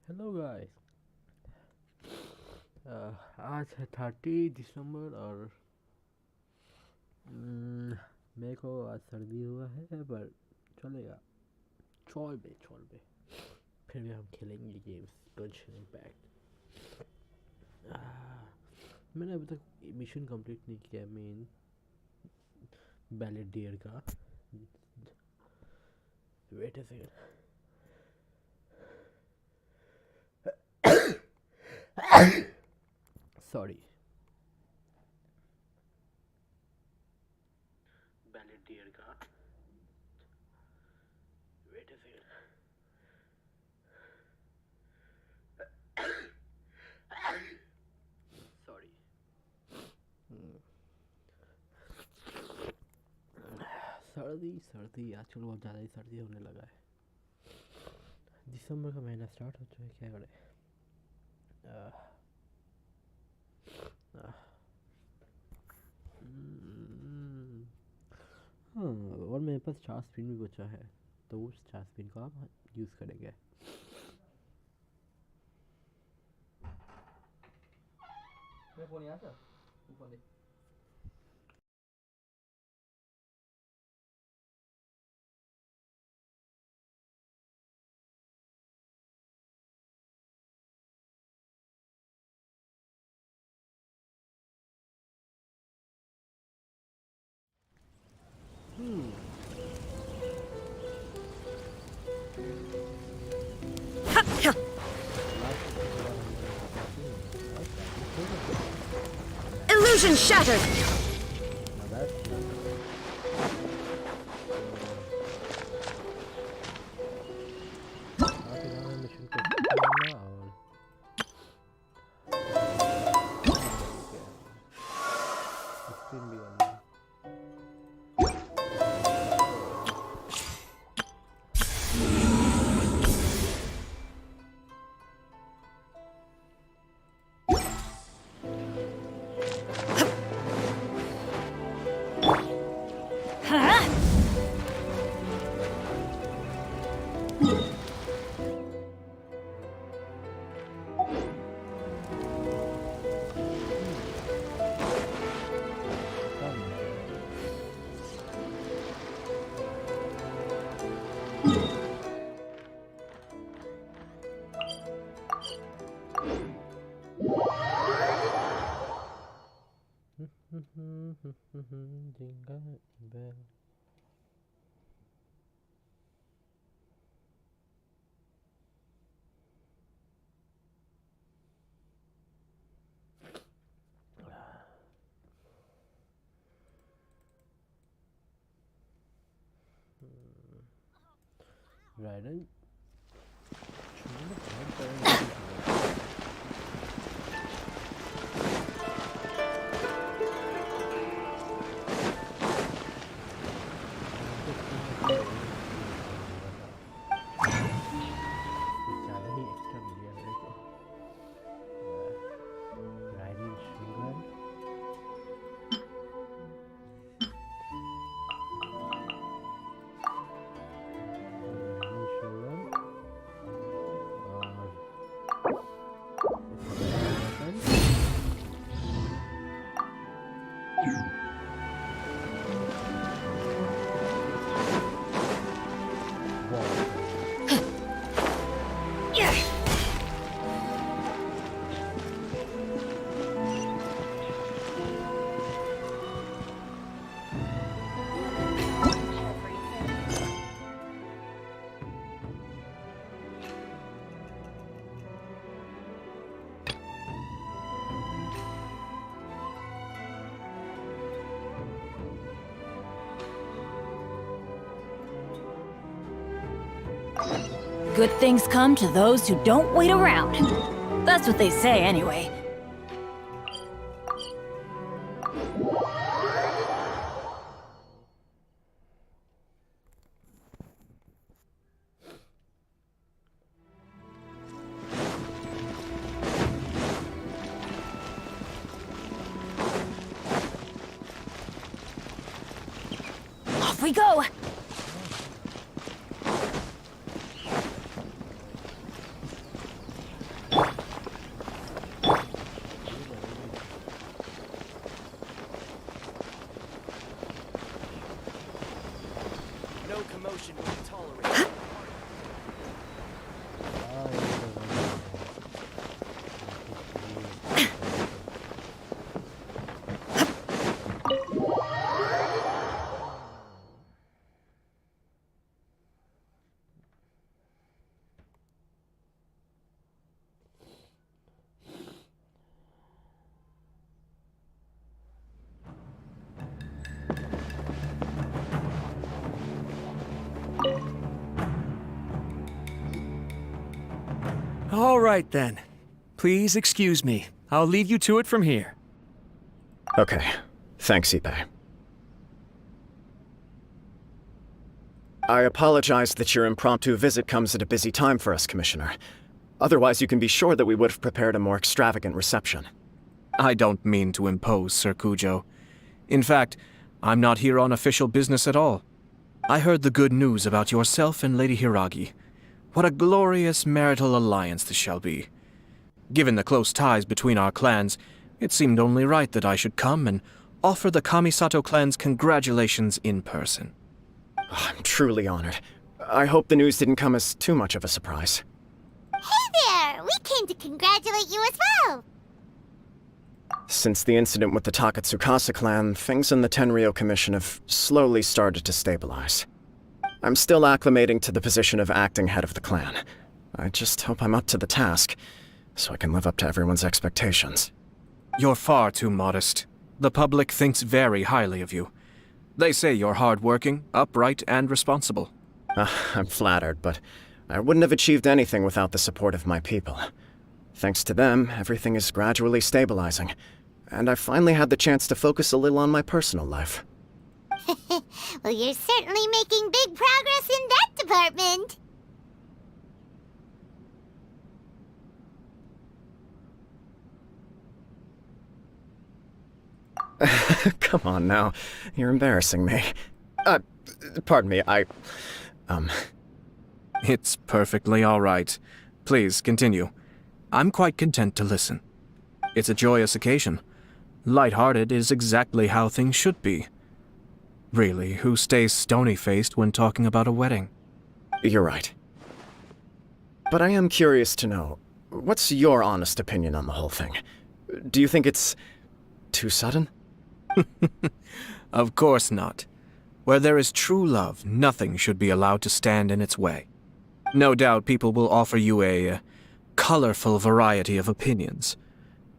Hello guys. आज है 30 दिसंबर और मेरे को आज सर्दी हुआ है पर चलेगा। छोड़ बे फिर भी हम खेलेंगे गेम्स गंशन इम्पैक्ट। मैंने अभी तक मिशन कंप्लीट नहीं किया मेन बैलेट डियर का। Wait a second, sorry. बैलेट डियर का वेट अ सेकंड, सॉरी। सर्दी सर्दी आजकल बहुत ज़्यादा ही सर्दी होने लगा है। दिसंबर का महीना स्टार्ट हो चुका है, क्या करें। आह, आह, हम्म, हाँ। और मेरे पास 4 स्पिन भी बचा है तो उस 4 स्पिन को आप यूज़ करेंगे। मेरा फोन यहाँ था ऊपर दे। Illusion shattered! Jingle bell. Raiden. ज़्यादा ही एक्स्ट्रा मिल गया मेरे को। Riding sugar Good things come to those who don't wait around. That's what they say, anyway. Off we go! commotion will be tolerated. All right, then. Please excuse me. I'll leave you to it from here. Okay. Thanks, Ippei. I apologize that your impromptu visit comes at a busy time for us, Commissioner. Otherwise, you can be sure that we would have prepared a more extravagant reception. I don't mean to impose, Sir Kujo. In fact, I'm not here on official business at all. I heard the good news about yourself and Lady Hiragi. What a glorious marital alliance this shall be. Given the close ties between our clans, it seemed only right that I should come and offer the Kamisato clan's congratulations in person. I'm truly honored. I hope the news didn't come as too much of a surprise. Hey there! We came to congratulate you as well! Since the incident with the Takatsukasa clan, things in the Tenryou Commission have slowly started to stabilize. I'm still acclimating to the position of acting head of the clan. I just hope I'm up to the task, so I can live up to everyone's expectations. You're far too modest. The public thinks very highly of you. They say you're hardworking, upright, and responsible. I'm flattered, but I wouldn't have achieved anything without the support of my people. Thanks to them, everything is gradually stabilizing, and I've finally had the chance to focus a little on my personal life. Well, you're certainly making big progress in that department. Come on now, you're embarrassing me. Pardon me, It's perfectly all right. Please, continue. I'm quite content to listen. It's a joyous occasion. Light-hearted is exactly how things should be. Really, who stays stony-faced when talking about a wedding? You're right. But I am curious to know, what's your honest opinion on the whole thing? Do you think it's too sudden? Of course not. Where there is true love, nothing should be allowed to stand in its way. No doubt people will offer you a colorful variety of opinions.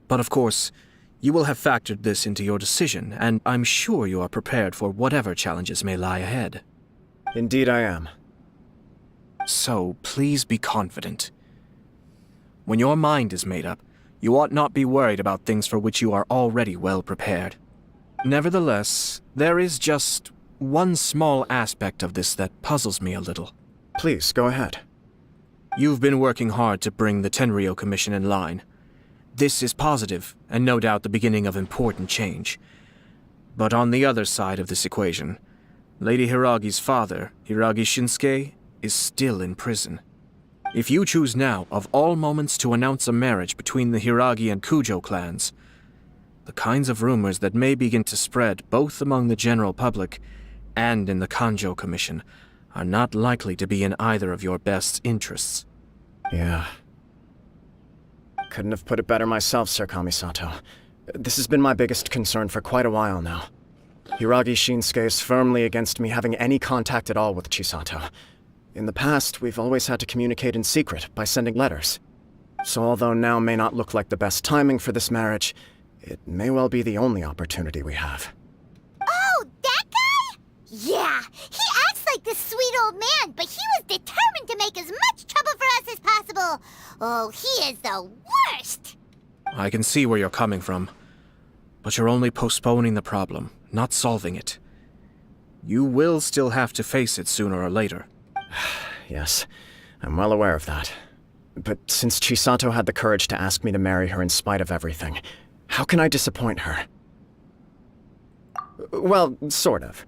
But of course, you will have factored this into your decision, and I'm sure you are prepared for whatever challenges may lie ahead. Indeed I am. So, please be confident. When your mind is made up, you ought not be worried about things for which you are already well prepared. Nevertheless, there is just one small aspect of this that puzzles me a little. Please, go ahead. You've been working hard to bring the Tenryou Commission in line. This is positive, and no doubt the beginning of important change. But on the other side of this equation, Lady Hiragi's father, Hiragi Shinsuke, is still in prison. If you choose now, of all moments, to announce a marriage between the Hiragi and Kujo clans, the kinds of rumors that may begin to spread both among the general public and in the Kanjo Commission are not likely to be in either of your best interests. Yeah. Couldn't have put it better myself, Sir Kamisato. This has been my biggest concern for quite a while now. Hiragi Shinsuke is firmly against me having any contact at all with Chisato. In the past, we've always had to communicate in secret by sending letters. So although now may not look like the best timing for this marriage, it may well be the only opportunity we have. Oh, that guy? Yeah, he acts like this sweet old man, but he was determined to make as much trouble for us as possible. Oh, he is the worst! I can see where you're coming from, but you're only postponing the problem, not solving it. You will still have to face it sooner or later. Yes, I'm well aware of that. But since Chisato had the courage to ask me to marry her in spite of everything, how can I disappoint her? Well, sort of.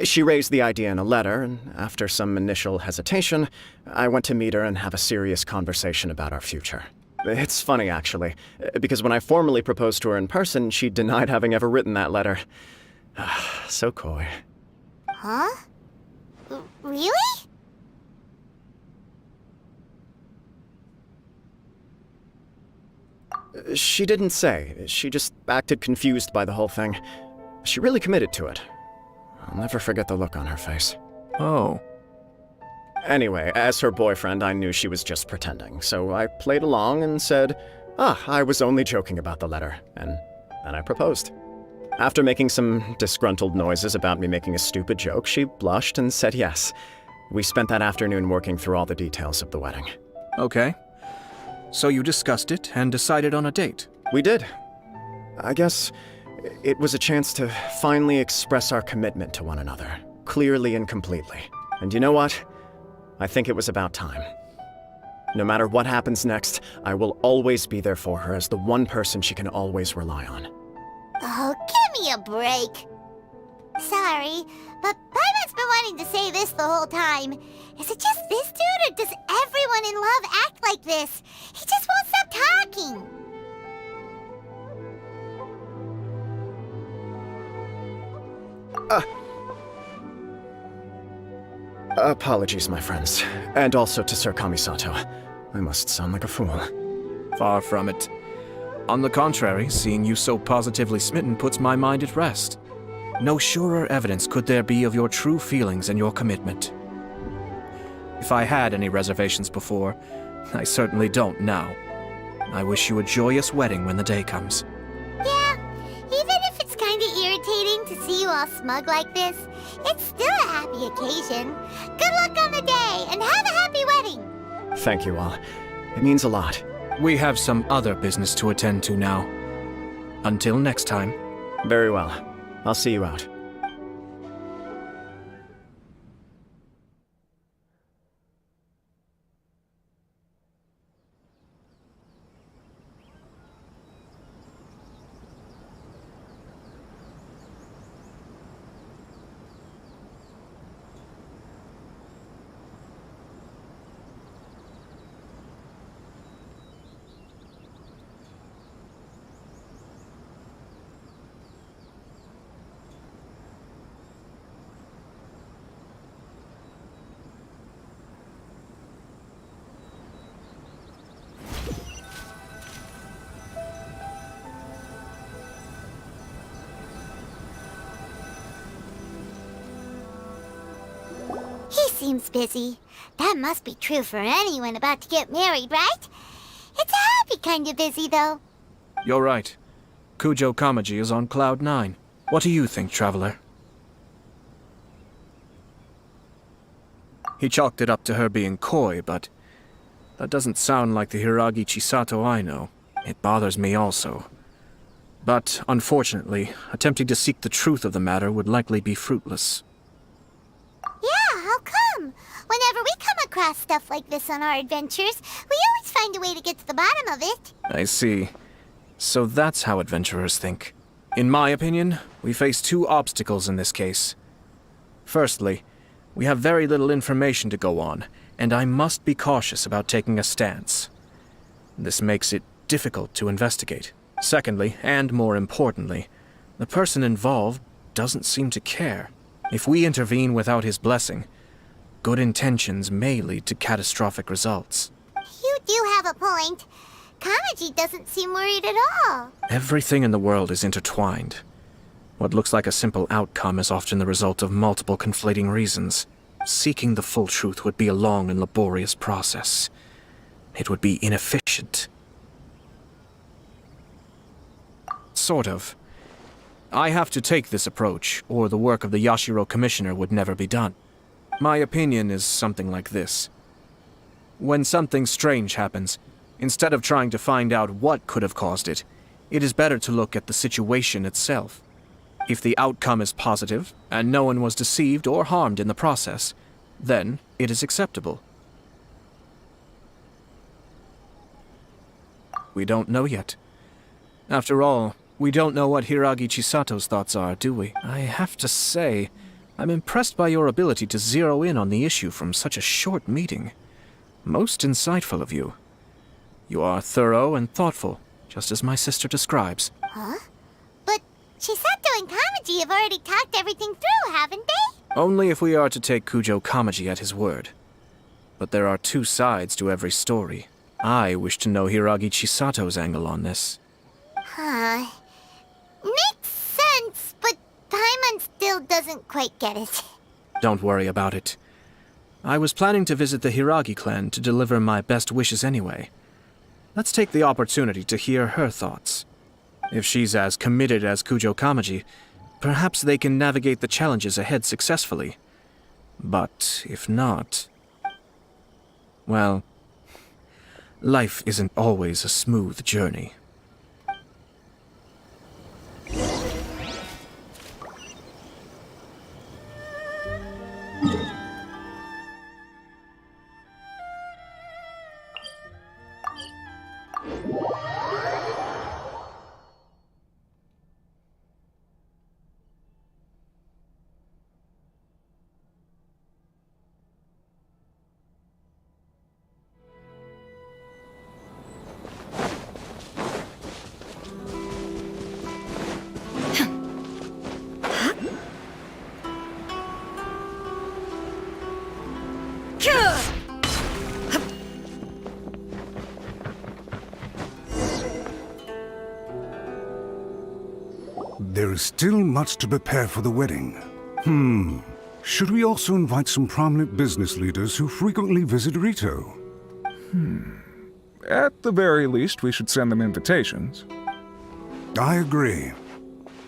She raised the idea in a letter, and after some initial hesitation, I went to meet her and have a serious conversation about our future. It's funny, actually, because when I formally proposed to her in person, she denied having ever written that letter. So coy. Huh? Really? She didn't say. She just acted confused by the whole thing. She really committed to it. I'll never forget the look on her face. Oh. Anyway, as her boyfriend, I knew she was just pretending, so I played along and said, I was only joking about the letter, and then I proposed. After making some disgruntled noises about me making a stupid joke, she blushed and said yes. We spent that afternoon working through all the details of the wedding. Okay. So you discussed it and decided on a date? We did. I guess it was a chance to finally express our commitment to one another, clearly and completely. And you know what? I think it was about time. No matter what happens next, I will always be there for her as the one person she can always rely on. Oh, give me a break. Sorry, but Paimon's been wanting to say this the whole time. Is it just this dude, or does everyone in love act like this? He just won't stop talking. Apologies, my friends. And also to Sir Kamisato. I must sound like a fool. Far from it. On the contrary, seeing you so positively smitten puts my mind at rest. No surer evidence could there be of your true feelings and your commitment. If I had any reservations before, I certainly don't now. I wish you a joyous wedding when the day comes. Yeah, even if it's kinda irritating to see you all smug like this, it's still a happy occasion. Good luck on the day, and have a happy wedding! Thank you all. It means a lot. We have some other business to attend to now. Until next time. Very well. I'll see you out. He seems busy. That must be true for anyone about to get married, right? It's a happy kind of busy, though. You're right. Kujo Kamaji is on Cloud 9. What do you think, Traveler? He chalked it up to her being coy, but that doesn't sound like the Hiragi Chisato I know. It bothers me also. But, unfortunately, attempting to seek the truth of the matter would likely be fruitless. Yeah, how come? Whenever we come across stuff like this on our adventures, we always find a way to get to the bottom of it. I see. So that's how adventurers think. In my opinion, we face two obstacles in this case. Firstly, we have very little information to go on, and I must be cautious about taking a stance. This makes it difficult to investigate. Secondly, and more importantly, the person involved doesn't seem to care. If we intervene without his blessing, good intentions may lead to catastrophic results. You do have a point. Kamaji doesn't seem worried at all. Everything in the world is intertwined. What looks like a simple outcome is often the result of multiple conflating reasons. Seeking the full truth would be a long and laborious process. It would be inefficient. Sort of. I have to take this approach, or the work of the Yashiro Commissioner would never be done. My opinion is something like this. When something strange happens, instead of trying to find out what could have caused it, it is better to look at the situation itself. If the outcome is positive, and no one was deceived or harmed in the process, then it is acceptable. We don't know yet. After all, we don't know what Hiragi Chisato's thoughts are, do we? I have to say, I'm impressed by your ability to zero in on the issue from such a short meeting. Most insightful of you. You are thorough and thoughtful, just as my sister describes. Huh? But Chisato and Kamaji have already talked everything through, haven't they? Only if we are to take Kujo Kamaji at his word. But there are two sides to every story. I wish to know Hiragi Chisato's angle on this. Huh. Makes sense, but Paimon still doesn't quite get it. Don't worry about it. I was planning to visit the Hiragi clan to deliver my best wishes anyway. Let's take the opportunity to hear her thoughts. If she's as committed as Kujo Kamaji, perhaps they can navigate the challenges ahead successfully. But if not... well, life isn't always a smooth journey. There is still much to prepare for the wedding. Should we also invite some prominent business leaders who frequently visit Rito? At the very least, we should send them invitations. I agree.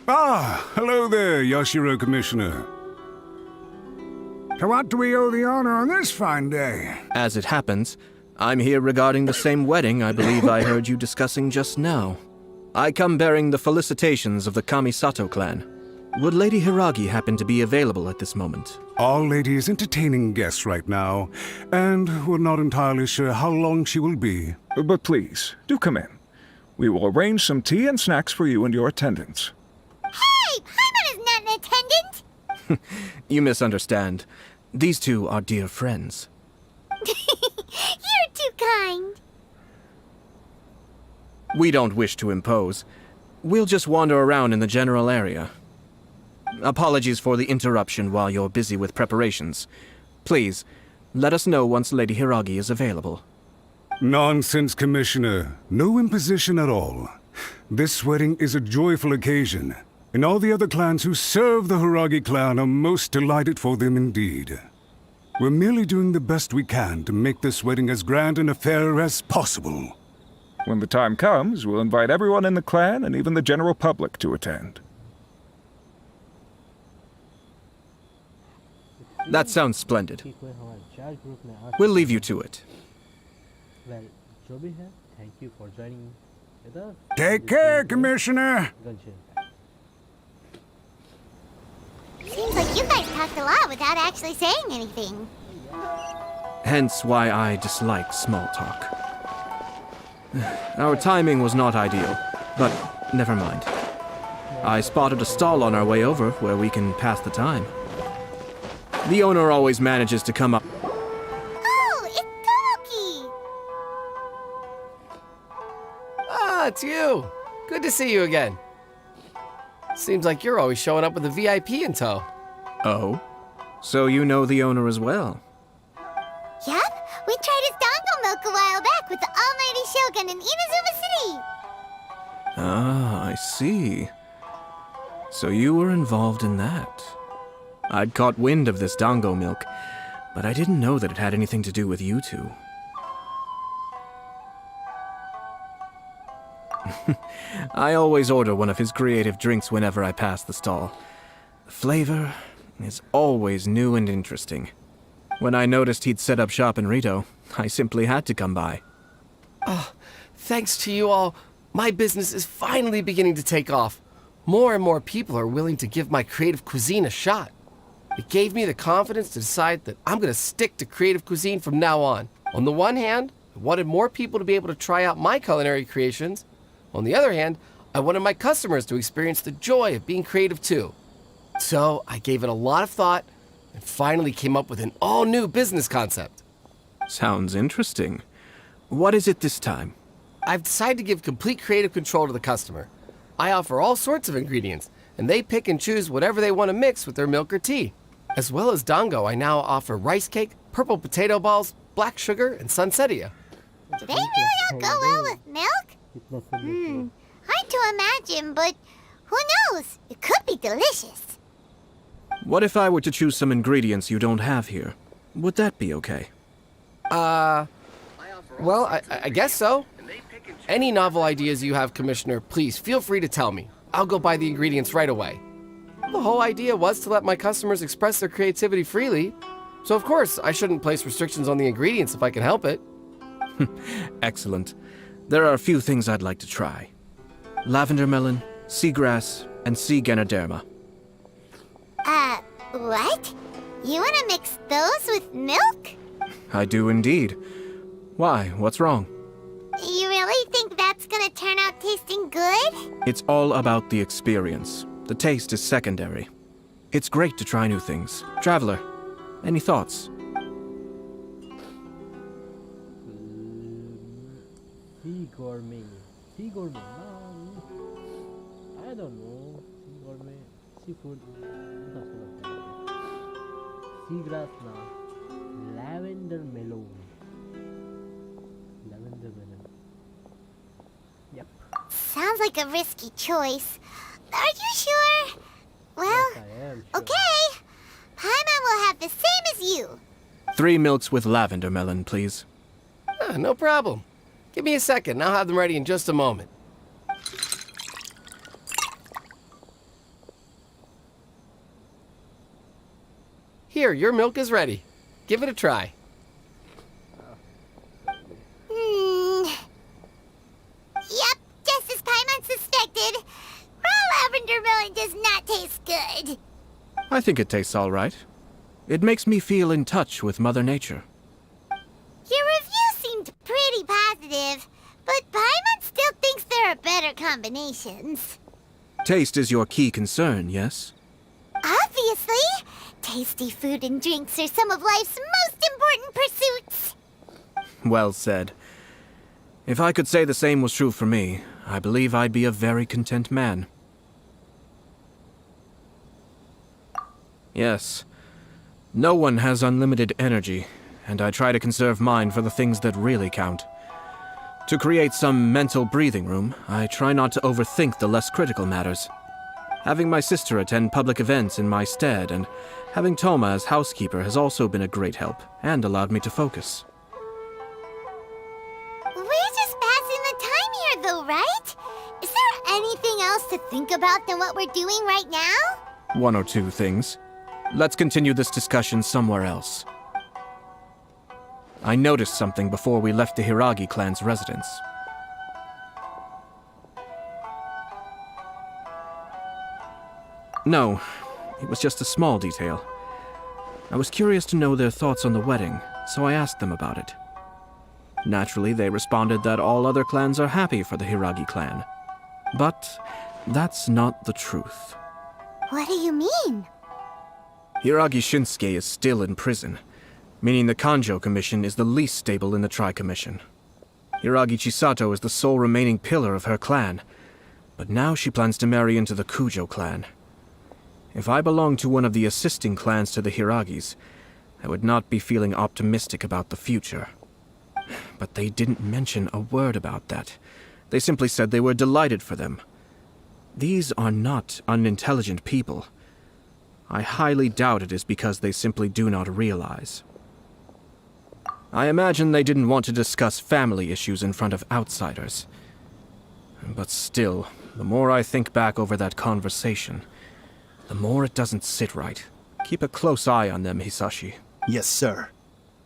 Ah, hello there, Yashiro Commissioner. To what do we owe the honor on this fine day? As it happens, I'm here regarding the same wedding I believe I heard you discussing just now. I come bearing the felicitations of the Kamisato clan. Would Lady Hiragi happen to be available at this moment? Our lady is entertaining guests right now, and we're not entirely sure how long she will be. But please, do come in. We will arrange some tea and snacks for you and your attendants. Hey! Paimon is not an attendant! You misunderstand. These two are dear friends. You're too kind. We don't wish to impose. We'll just wander around in the general area. Apologies for the interruption while you're busy with preparations. Please, let us know once Lady Hiragi is available. Nonsense, Commissioner. No imposition at all. This wedding is a joyful occasion, and all the other clans who serve the Hiragi clan are most delighted for them indeed. We're merely doing the best we can to make this wedding as grand an affair as possible. When the time comes, we'll invite everyone in the clan and even the general public to attend. That sounds splendid. कि कोई हमारे chat group में आ We'll leave you to it. Well, जो भी है, thank you for joining with us. Take care, Commissioner! Genshin. Seems like you guys talked a lot without actually saying anything. Hence why I dislike small talk. Our timing was not ideal, but never mind. I spotted a stall on our way over where we can pass the time. The owner always manages to come up. Oh, it's Tomoki! Ah, it's you. Good to see you again. Seems like you're always showing up with a VIP in tow. Oh? So you know the owner as well? Yep, we tried his dango milk a while back with the almighty Shogun in Inazuma City. Ah, I see. So you were involved in that. I'd caught wind of this dango milk, but I didn't know that it had anything to do with you two. I always order one of his creative drinks whenever I pass the stall. The flavor is always new and interesting. When I noticed he'd set up shop in Rito, I simply had to come by. Thanks to you all, my business is finally beginning to take off. More and more people are willing to give my creative cuisine a shot. It gave me the confidence to decide that I'm going to stick to creative cuisine from now on. On the one hand, I wanted more people to be able to try out my culinary creations. On the other hand, I wanted my customers to experience the joy of being creative too. So I gave it a lot of thought and finally came up with an all-new business concept. Sounds interesting. What is it this time? I've decided to give complete creative control to the customer. I offer all sorts of ingredients, and they pick and choose whatever they want to mix with their milk or tea. As well as Dango, I now offer rice cake, purple potato balls, black sugar, and sunsettia. Do they really all go well with milk? कितना सुंदर Hard to imagine, but who knows? It could be delicious. What if I were to choose some ingredients you don't have here? Would that be okay? Well, I guess so. Any novel ideas you have, Commissioner, please feel free to tell me. I'll go buy the ingredients right away. The whole idea was to let my customers express their creativity freely. So of course, I shouldn't place restrictions on the ingredients if I can help it. Excellent. There are a few things I'd like to try. Lavender melon, seagrass, and sea ganoderma. What? You wanna mix those with milk? I do indeed. Why? What's wrong? You really think that's gonna turn out tasting good? It's all about the experience. The taste is secondary. It's great to try new things. Traveler, any thoughts? Sea gourmet. Sea gourmet. I don't know. Sea gourmet. Seafood. Seagrass na. Lavender melon. Lavender melon. Yep. Sounds like a risky choice. Are you sure? Well, Yes, I am sure. okay. Paimon will have the same as you. 3 milks with lavender melon, please. No problem. Give me a second, I'll have them ready in just a moment. Here, your milk is ready. Give it a try. Yep, just as Paimon suspected. Raw lavender melon does not taste good. I think it tastes all right. It makes me feel in touch with Mother Nature. Your review seemed pretty positive, but Paimon still thinks there are better combinations. Taste is your key concern, yes? Obviously! Tasty food and drinks are some of life's most important pursuits. Well said. If I could say the same was true for me, I believe I'd be a very content man. Yes. No one has unlimited energy, and I try to conserve mine for the things that really count. To create some mental breathing room, I try not to overthink the less critical matters. Having my sister attend public events in my stead and having Toma as housekeeper has also been a great help and allowed me to focus. We're just passing the time here, though, right? Is there anything else to think about than what we're doing right now? 1 or 2 things. Let's continue this discussion somewhere else. I noticed something before we left the Hiragi clan's residence. No, it was just a small detail. I was curious to know their thoughts on the wedding, so I asked them about it. Naturally, they responded that all other clans are happy for the Hiragi clan. But that's not the truth. What do you mean? Hiragi Shinsuke is still in prison, meaning the Kanjo Commission is the least stable in the Tri-Commission. Hiragi Chisato is the sole remaining pillar of her clan, but now she plans to marry into the Kujo clan. If I belonged to one of the assisting clans to the Hiragis, I would not be feeling optimistic about the future. But they didn't mention a word about that. They simply said they were delighted for them. These are not unintelligent people. I highly doubt it is because they simply do not realize. I imagine they didn't want to discuss family issues in front of outsiders. But still, the more I think back over that conversation, the more it doesn't sit right. Keep a close eye on them, Hisashi. Yes, sir.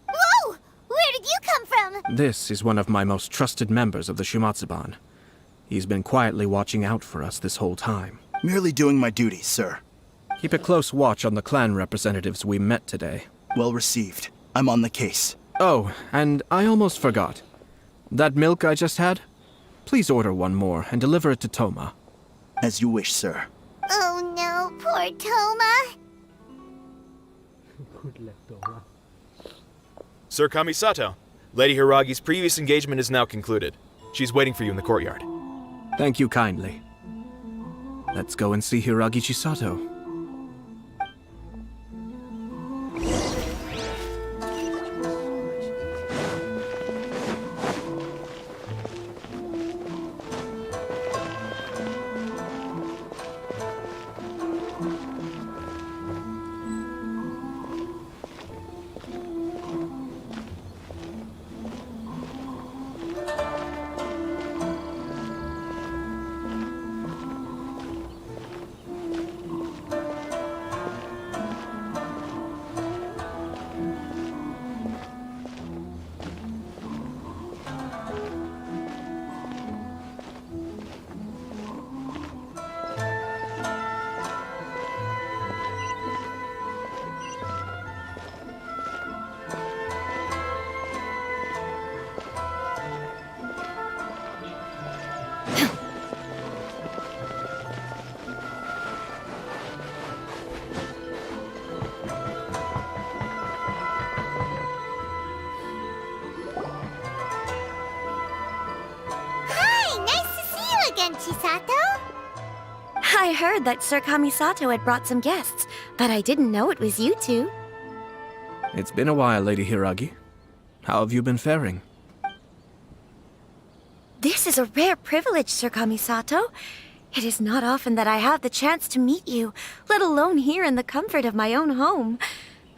Whoa! Where did you come from? This is one of my most trusted members of the Shumatsuban. He's been quietly watching out for us this whole time. Merely doing my duty, sir. Keep a close watch on the clan representatives we met today. Well received. I'm on the case. Oh, and I almost forgot. That milk I just had? Please order one more and deliver it to Toma. As you wish, sir. Oh no, poor Toma. Good luck, Toma. Sir Kamisato, Lady Hiragi's previous engagement is now concluded. She's waiting for you in the courtyard. Thank you kindly. Let's go and see Hiragi Chisato. Chisato? I heard that Sir Kamisato had brought some guests, but I didn't know it was you two. It's been a while, Lady Hiragi. How have you been faring? This is a rare privilege, Sir Kamisato. It is not often that I have the chance to meet you, let alone here in the comfort of my own home.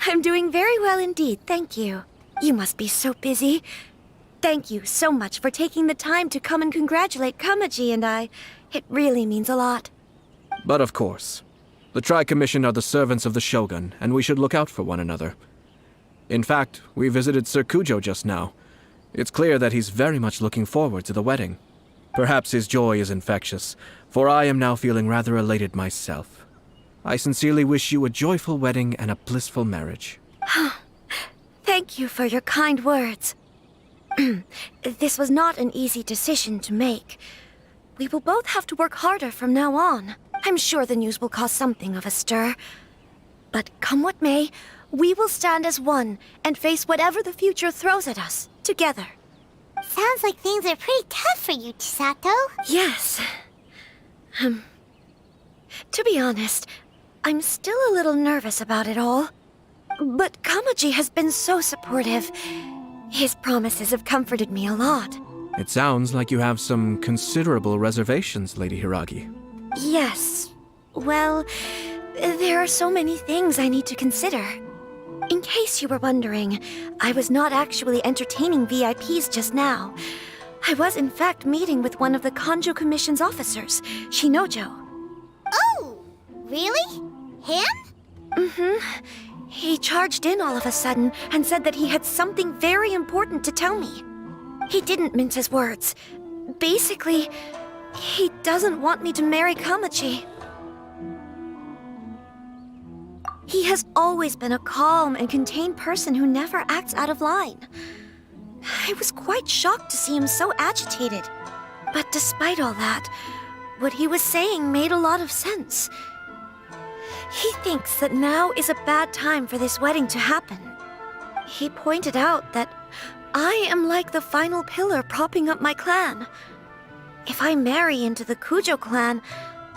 I'm doing very well indeed, thank you. You must be so busy. Thank you so much for taking the time to come and congratulate Kamaji and I. It really means a lot. But of course. The Tri-Commission are the servants of the Shogun, and we should look out for one another. In fact, we visited Sir Kujo just now. It's clear that he's very much looking forward to the wedding. Perhaps his joy is infectious, for I am now feeling rather elated myself. I sincerely wish you a joyful wedding and a blissful marriage. Thank you for your kind words. This was not an easy decision to make. We will both have to work harder from now on. I'm sure the news will cause something of a stir. But come what may, we will stand as one and face whatever the future throws at us, together. Sounds like things are pretty tough for you, Chisato. Yes. To be honest, I'm still a little nervous about it all. But Kamaji has been so supportive. His promises have comforted me a lot. It sounds like you have some considerable reservations, Lady Hiragi. Yes. Well, there are so many things I need to consider. In case you were wondering, I was not actually entertaining VIPs just now. I was in fact meeting with one of the Kanjo Commission's officers, Shinojo. Oh, really? Him? Mm-hmm. He charged in all of a sudden and said that he had something very important to tell me. He didn't mince his words. Basically, he doesn't want me to marry Kamachi. He has always been a calm and contained person who never acts out of line. I was quite shocked to see him so agitated. But despite all that, what he was saying made a lot of sense. He thinks that now is a bad time for this wedding to happen. He pointed out that I am like the final pillar propping up my clan. If I marry into the Kujo clan,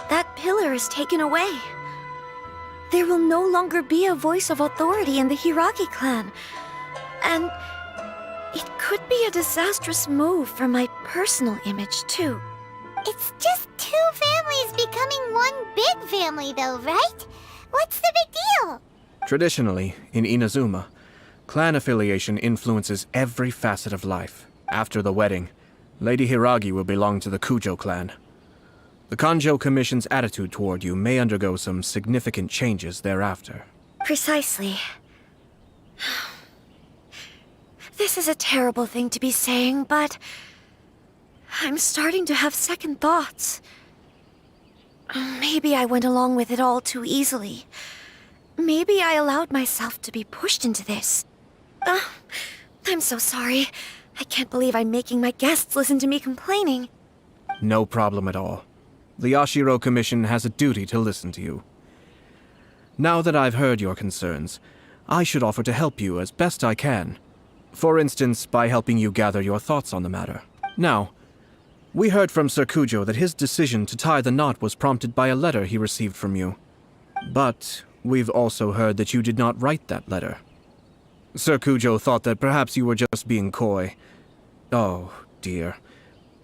that pillar is taken away. There will no longer be a voice of authority in the Hiragi clan. And it could be a disastrous move for my personal image, too. It's just two families becoming one big family, though, right? What's the big deal? Traditionally, in Inazuma, clan affiliation influences every facet of life. After the wedding, Lady Hiragi will belong to the Kujo clan. The Kanjo Commission's attitude toward you may undergo some significant changes thereafter. Precisely. This is a terrible thing to be saying, but I'm starting to have second thoughts. Maybe I went along with it all too easily. Maybe I allowed myself to be pushed into this. I'm so sorry. I can't believe I'm making my guests listen to me complaining. No problem at all. The Yashiro Commission has a duty to listen to you. Now that I've heard your concerns, I should offer to help you as best I can. For instance, by helping you gather your thoughts on the matter. Now, we heard from Sir Kujo that his decision to tie the knot was prompted by a letter he received from you. But we've also heard that you did not write that letter. Sir Kujo thought that perhaps you were just being coy. Oh, dear.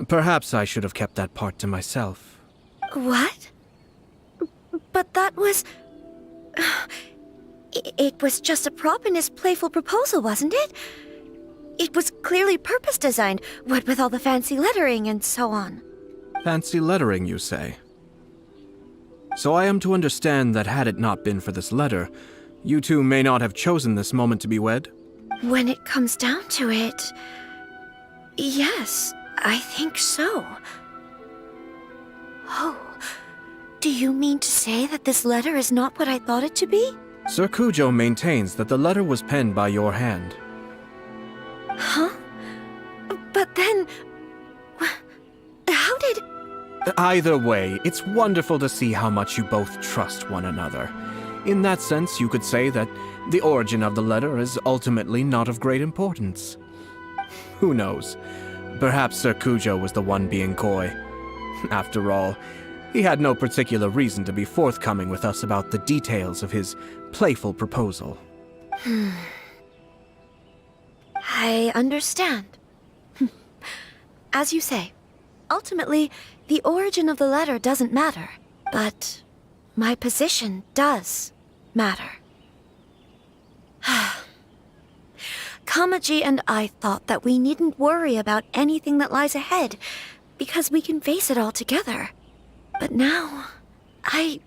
Perhaps I should have kept that part to myself. What? But that was... It was just a prop in his playful proposal, wasn't it? It was clearly purpose-designed, what with all the fancy lettering and so on. Fancy lettering, you say? So I am to understand that had it not been for this letter, you two may not have chosen this moment to be wed? When it comes down to it... yes, I think so. Oh, do you mean to say that this letter is not what I thought it to be? Sir Kujo maintains that the letter was penned by your hand. Huh? But then... how did... Either way, it's wonderful to see how much you both trust one another. In that sense, you could say that the origin of the letter is ultimately not of great importance. Who knows? Perhaps Sir Kujo was the one being coy. After all, he had no particular reason to be forthcoming with us about the details of his playful proposal. I understand. As you say, ultimately, the origin of the letter doesn't matter, but my position does matter. Kamaji and I thought that we needn't worry about anything that lies ahead, because we can face it all together. But now, I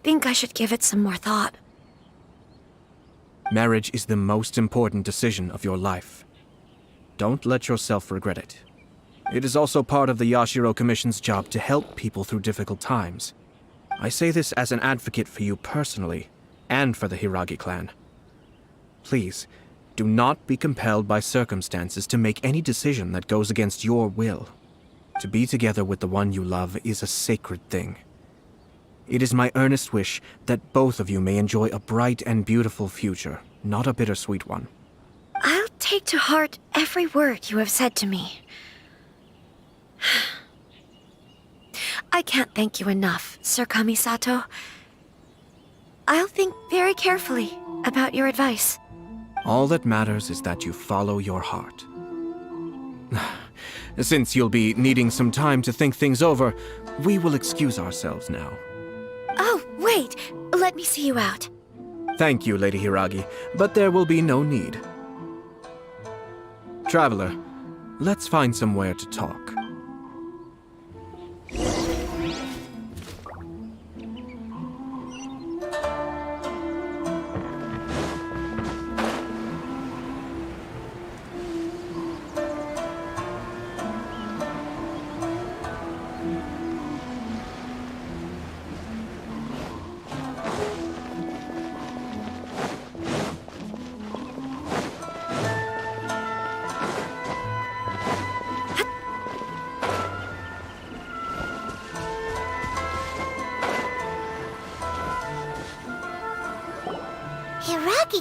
think I should give it some more thought. Marriage is the most important decision of your life. Don't let yourself regret it. It is also part of the Yashiro Commission's job to help people through difficult times. I say this as an advocate for you personally, and for the Hiragi clan. Please, do not be compelled by circumstances to make any decision that goes against your will. To be together with the one you love is a sacred thing. It is my earnest wish that both of you may enjoy a bright and beautiful future, not a bittersweet one. I'll take to heart every word you have said to me. I can't thank you enough, Sir Kamisato. I'll think very carefully about your advice. All that matters is that you follow your heart. Since you'll be needing some time to think things over, we will excuse ourselves now. Oh, wait! Let me see you out. Thank you, Lady Hiragi, but there will be no need. Traveler, let's find somewhere to talk.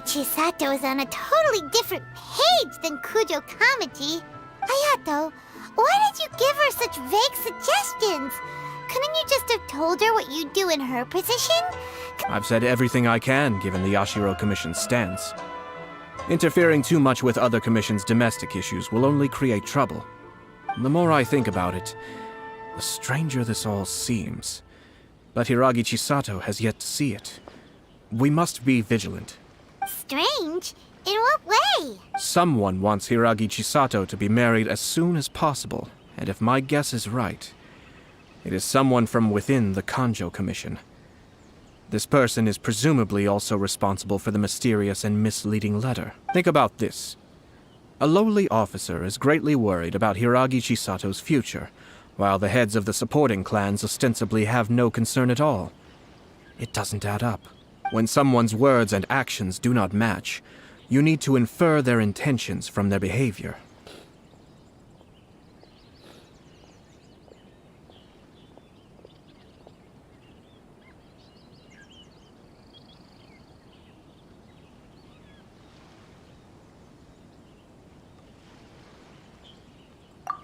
Chisato is on a totally different page than Kujo Kamaji. Hayato, why did you give her such vague suggestions? Couldn't you just have told her what you'd do in her position? I've said everything I can, given the Yashiro Commission's stance. Interfering too much with other commissions' domestic issues will only create trouble. The more I think about it, the stranger this all seems. But Hiragi Chisato has yet to see it. We must be vigilant. Strange? In what way? Someone wants Hiragi Chisato to be married as soon as possible, and if my guess is right, it is someone from within the Kanjo Commission. This person is presumably also responsible for the mysterious and misleading letter. Think about this. A lowly officer is greatly worried about Hiragi Chisato's future, while the heads of the supporting clans ostensibly have no concern at all. It doesn't add up. When someone's words and actions do not match, you need to infer their intentions from their behavior.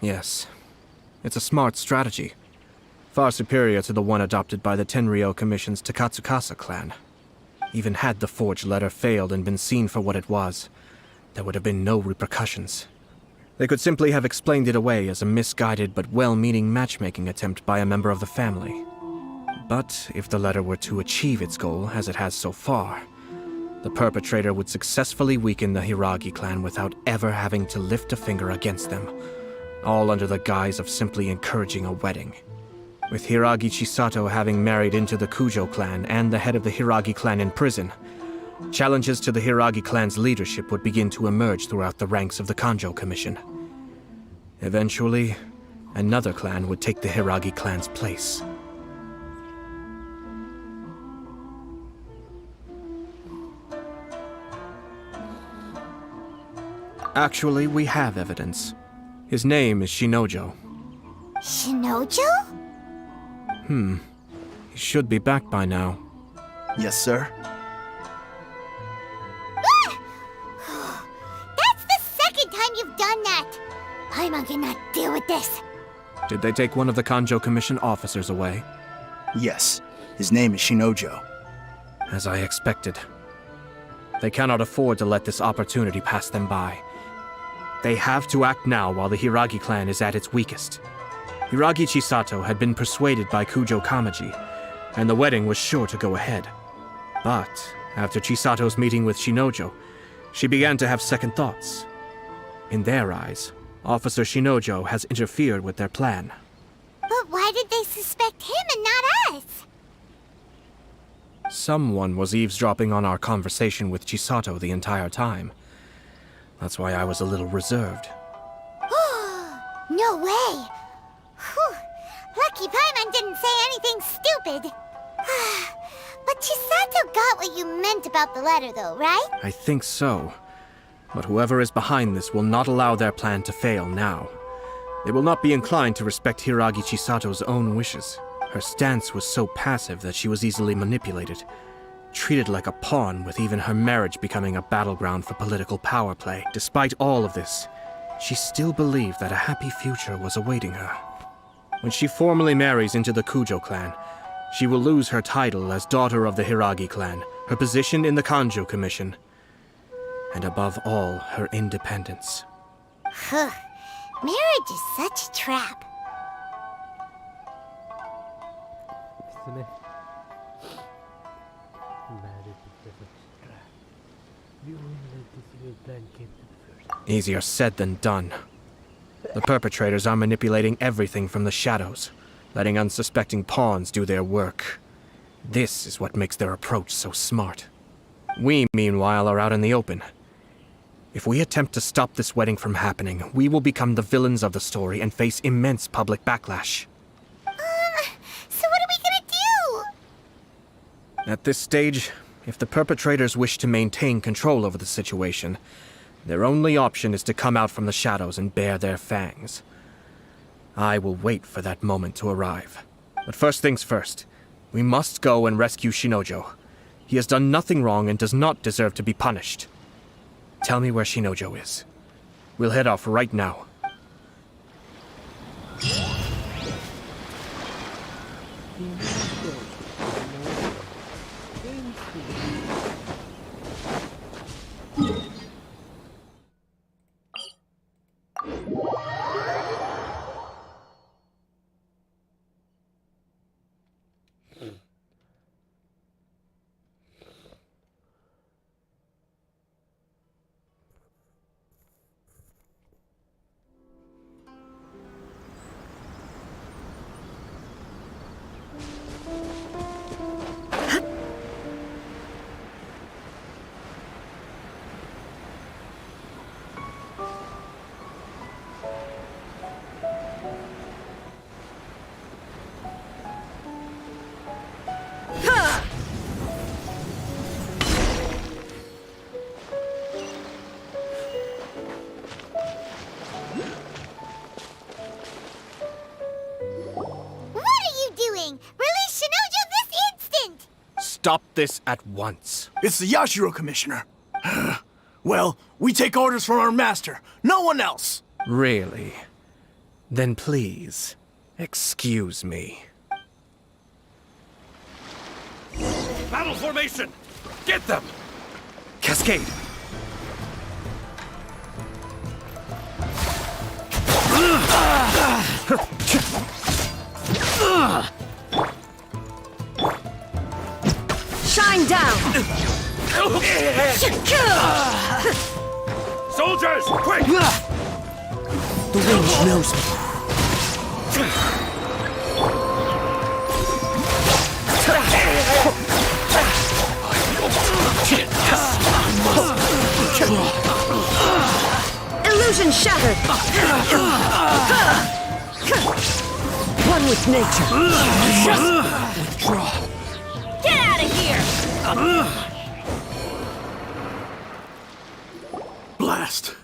Yes, it's a smart strategy. Far superior to the one adopted by the Tenryou Commission's Takatsukasa clan. Even had the forged letter failed and been seen for what it was, there would have been no repercussions. They could simply have explained it away as a misguided but well-meaning matchmaking attempt by a member of the family. But if the letter were to achieve its goal, as it has so far, the perpetrator would successfully weaken the Hiragi clan without ever having to lift a finger against them, all under the guise of simply encouraging a wedding. With Hiragi Chisato having married into the Kujo clan and the head of the Hiragi clan in prison, challenges to the Hiragi clan's leadership would begin to emerge throughout the ranks of the Kanjo Commission. Eventually, another clan would take the Hiragi clan's place. Actually, we have evidence. His name is Shinojo. Shinojo? He should be back by now. Yes, sir. That's the second time you've done that! I Paimon cannot deal with this. Did they take one of the Kanjo Commission officers away? Yes. His name is Shinojo. As I expected. They cannot afford to let this opportunity pass them by. They have to act now while the Hiragi clan is at its weakest. Hiragi Chisato had been persuaded by Kujo Kamaji, and the wedding was sure to go ahead. But after Chisato's meeting with Shinojo, she began to have second thoughts. In their eyes, Officer Shinojo has interfered with their plan. But why did they suspect him and not us? Someone was eavesdropping on our conversation with Chisato the entire time. That's why I was a little reserved. No way! Whew. Lucky Paimon didn't say anything stupid. But Chisato got what you meant about the letter, though, right? I think so. But whoever is behind this will not allow their plan to fail now. They will not be inclined to respect Hiragi Chisato's own wishes. Her stance was so passive that she was easily manipulated, treated like a pawn, with even her marriage becoming a battleground for political power play. Despite all of this, she still believed that a happy future was awaiting her. When she formally marries into the Kujo clan, she will lose her title as daughter of the Hiragi clan, her position in the Kanjo Commission, and above all, her independence. Marriage is such a trap. इसने marriage is just a trap. We only let this evil plan came to the first. Easier said than done. The perpetrators are manipulating everything from the shadows, letting unsuspecting pawns do their work. This is what makes their approach so smart. We, meanwhile, are out in the open. If we attempt to stop this wedding from happening, we will become the villains of the story and face immense public backlash. So what are we gonna do? At this stage, if the perpetrators wish to maintain control over the situation, their only option is to come out from the shadows and bare their fangs. I will wait for that moment to arrive. But first things first, we must go and rescue Shinojo. He has done nothing wrong and does not deserve to be punished. Tell me where Shinojo is. We'll head off right now. Stop this at once. It's the Yashiro Commissioner. Well, we take orders from our master. No one else. Really? Then please, excuse me. Battle formation! Get them! Cascade! Shine down! Soldiers, quick! The range knows me. Illusion shattered! One with nature. Withdraw. Get out of here! Blast.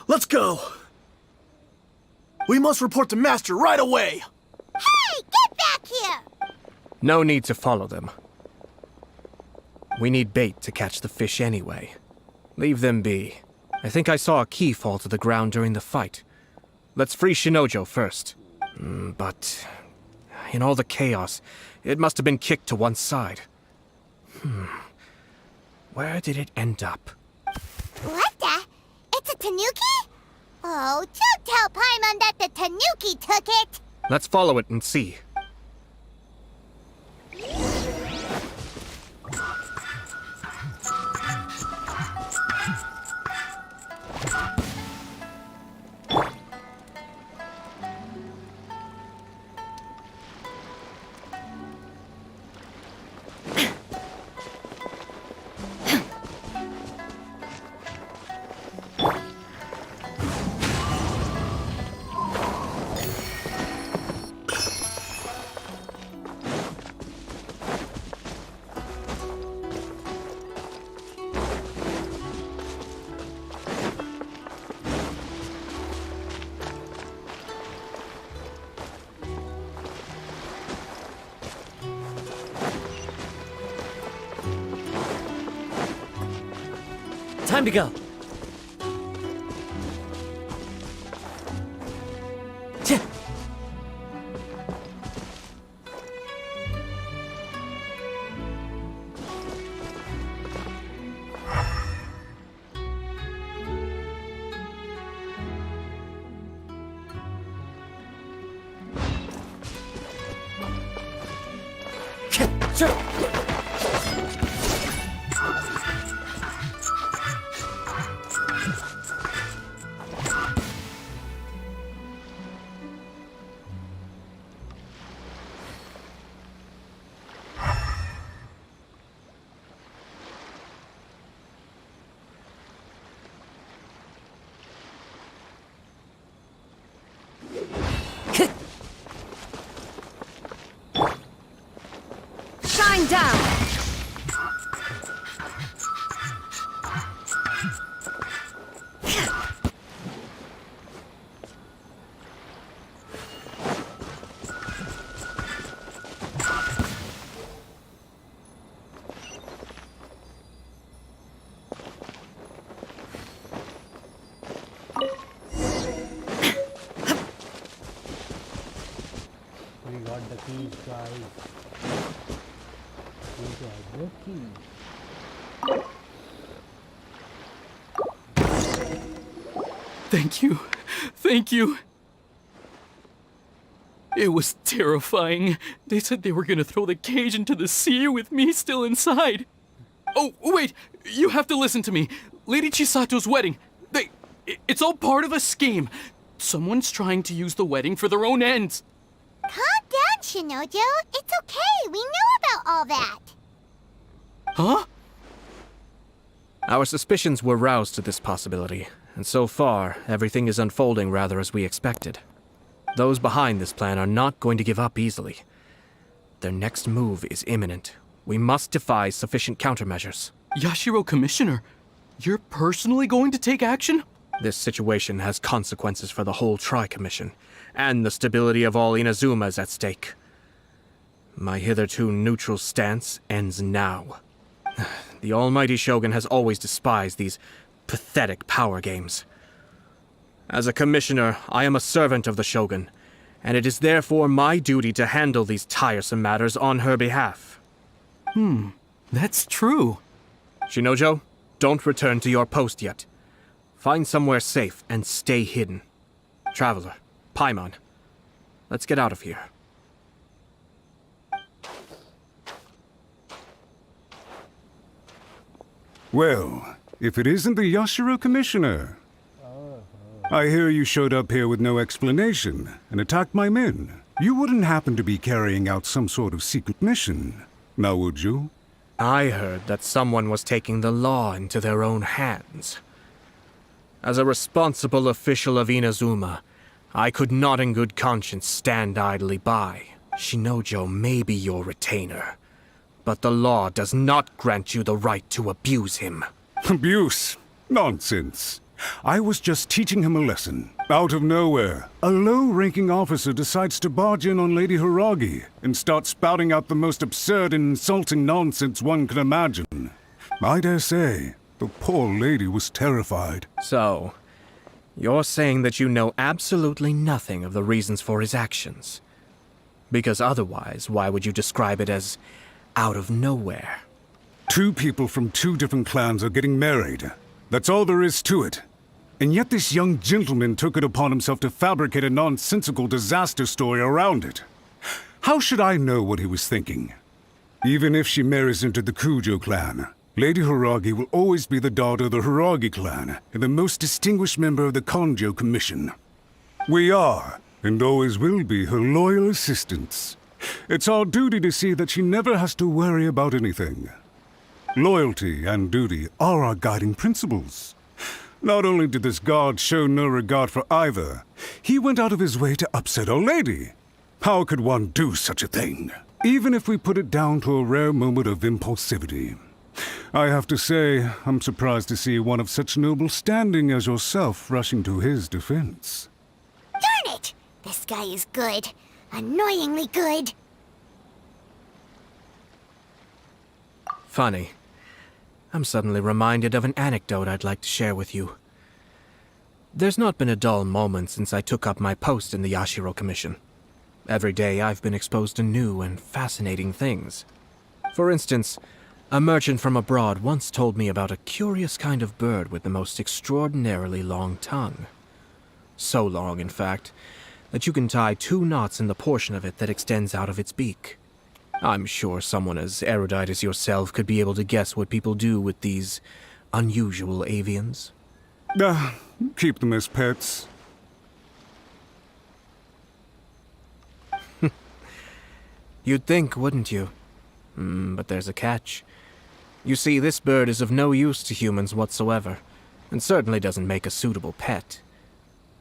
Let's go. We must report to Master right away. Hey, get back here! No need to follow them. We need bait to catch the fish anyway. Leave them be. I think I saw a key fall to the ground during the fight. Let's free Shinojo first. But in all the chaos, it must have been kicked to one side. Where did it end up? What the? It's a tanuki? Oh, don't tell Paimon that the tanuki took it! Let's follow it and see. Time to go. Shine down! We got the keys, guys. We got the keys. Thank you. Thank you. It was terrifying. They said they were gonna throw the cage into the sea with me still inside. Oh, wait! You have to listen to me. Lady Chisato's wedding. It's all part of a scheme. Someone's trying to use the wedding for their own ends. Calm down, Shinojo. It's okay. We know about all that. Huh? Our suspicions were roused to this possibility, and so far, everything is unfolding rather as we expected. Those behind this plan are not going to give up easily. Their next move is imminent. We must devise sufficient countermeasures. Yashiro Commissioner, you're personally going to take action? This situation has consequences for the whole Tri-Commission, and the stability of all Inazuma is at stake. My hitherto neutral stance ends now. The almighty Shogun has always despised these pathetic power games. As a commissioner, I am a servant of the Shogun, and it is therefore my duty to handle these tiresome matters on her behalf. That's true. Shinojo, don't return to your post yet. Find somewhere safe and stay hidden. Traveler, Paimon, let's get out of here. Well, if it isn't the Yashiro Commissioner. I hear you showed up here with no explanation and attacked my men. You wouldn't happen to be carrying out some sort of secret mission, now would you? I heard that someone was taking the law into their own hands. As a responsible official of Inazuma, I could not in good conscience stand idly by. Shinojo may be your retainer, but the law does not grant you the right to abuse him. Abuse? Nonsense. I was just teaching him a lesson. Out of nowhere, a low-ranking officer decides to barge in on Lady Hiragi and start spouting out the most absurd and insulting nonsense one can imagine. I dare say, the poor lady was terrified. So, You're saying that you know absolutely nothing of the reasons for his actions. Because otherwise, why would you describe it as out of nowhere? Two people from two different clans are getting married. That's all there is to it. And yet this young gentleman took it upon himself to fabricate a nonsensical disaster story around it. How should I know what he was thinking? Even if she marries into the Kujo clan, Lady Hiragi will always be the daughter of the Hiragi clan and the most distinguished member of the Kanjo Commission. We are, and always will be, her loyal assistants. It's our duty to see that she never has to worry about anything. Loyalty and duty are our guiding principles. Not only did this guard show no regard for either, he went out of his way to upset our lady. How could one do such a thing? Even if we put it down to a rare moment of impulsivity. I have to say, I'm surprised to see one of such noble standing as yourself rushing to his defense. Darn it! This guy is good. Annoyingly good. Funny. I'm suddenly reminded of an anecdote I'd like to share with you. There's not been a dull moment since I took up my post in the Yashiro Commission. Every day I've been exposed to new and fascinating things. For instance, a merchant from abroad once told me about a curious kind of bird with the most extraordinarily long tongue. So long, in fact, that you can tie 2 knots in the portion of it that extends out of its beak. I'm sure someone as erudite as yourself could be able to guess what people do with these unusual avians. Keep them as pets. You'd think, wouldn't you? But there's a catch. You see, this bird is of no use to humans whatsoever, and certainly doesn't make a suitable pet.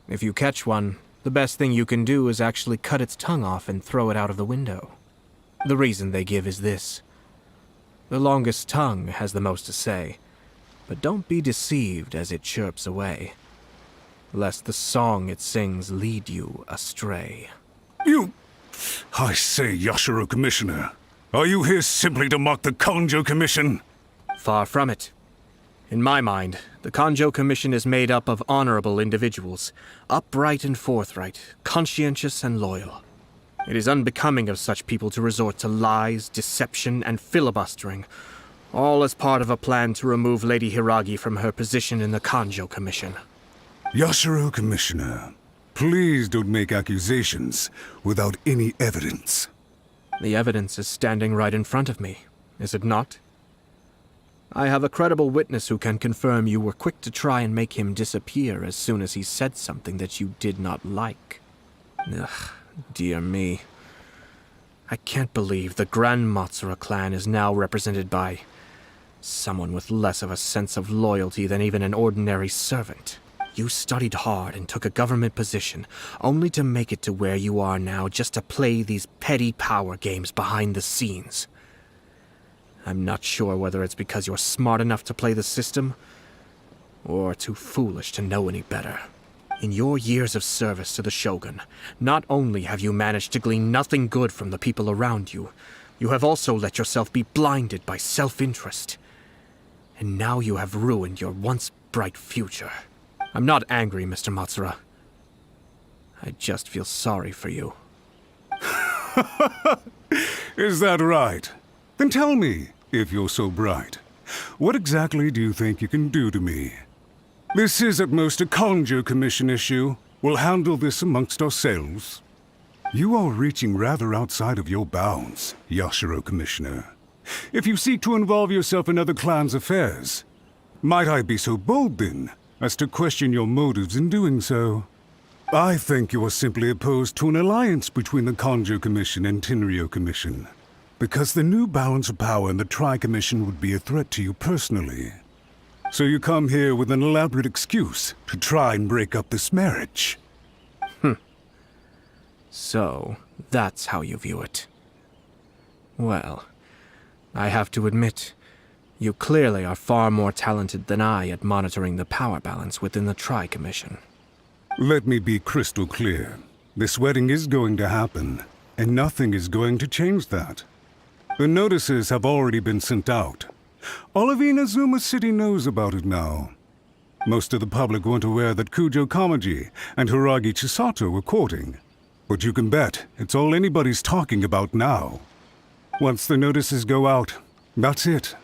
If you catch one, the best thing you can do is actually cut its tongue off and throw it out of the window. The reason they give is this. The longest tongue has the most to say, but don't be deceived as it chirps away, lest the song it sings lead you astray. I say, Yashiro Commissioner, are you here simply to mock the Kanjo Commission? Far from it. In my mind, the Kanjo Commission is made up of honorable individuals, upright and forthright, conscientious and loyal. It is unbecoming of such people to resort to lies, deception, and filibustering, all as part of a plan to remove Lady Hiragi from her position in the Kanjo Commission. Yashiro Commissioner, please don't make accusations without any evidence. The evidence is standing right in front of me, is it not? I have a credible witness who can confirm you were quick to try and make him disappear as soon as he said something that you did not like. Ugh. Dear me. I can't believe the Grand Matsura clan is now represented by someone with less of a sense of loyalty than even an ordinary servant. You studied hard and took a government position, only to make it to where you are now just to play these petty power games behind the scenes. I'm not sure whether it's because you're smart enough to play the system, or too foolish to know any better. In your years of service to the Shogun, not only have you managed to glean nothing good from the people around you, you have also let yourself be blinded by self-interest. And now you have ruined your once bright future. I'm not angry, Mr. Matsura. I just feel sorry for you. Is that right? Then tell me, if you're so bright, what exactly do you think you can do to me? This is at most a Kanjo Commission issue. We'll handle this amongst ourselves. You are reaching rather outside of your bounds, Yashiro Commissioner. If you seek to involve yourself in other clans' affairs, might I be so bold then, as to question your motives in doing so? I think you are simply opposed to an alliance between the Kanjo Commission and Tenryo Commission, because the new balance of power in the Tri-Commission would be a threat to you personally. So you come here with an elaborate excuse to try and break up this marriage. So, that's how you view it. Well, I have to admit, you clearly are far more talented than I at monitoring the power balance within the Tri-Commission. Let me be crystal clear. This wedding is going to happen, and nothing is going to change that. The notices have already been sent out. All of Inazuma City knows about it now. Most of the public weren't aware that Kujo Kamaji and Hiragi Chisato were courting. But you can bet it's all anybody's talking about now. Once the notices go out, that's it.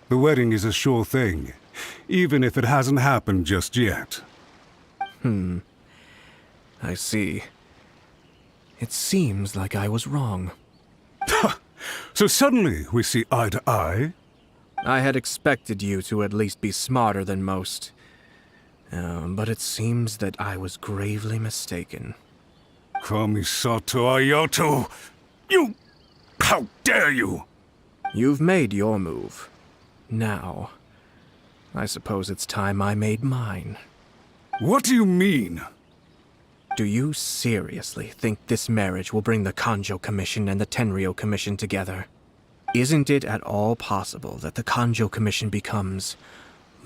The wedding is a sure thing, even if it hasn't happened just yet. I see. It seems like I was wrong. So suddenly we see eye to eye? I had expected you to at least be smarter than most. But it seems that I was gravely mistaken. Kamisato Ayato! You... How dare you! You've made your move. Now, I suppose it's time I made mine. What do you mean? Do you seriously think this marriage will bring the Kanjo Commission and the Tenryou Commission together? Isn't it at all possible that the Kanjo Commission becomes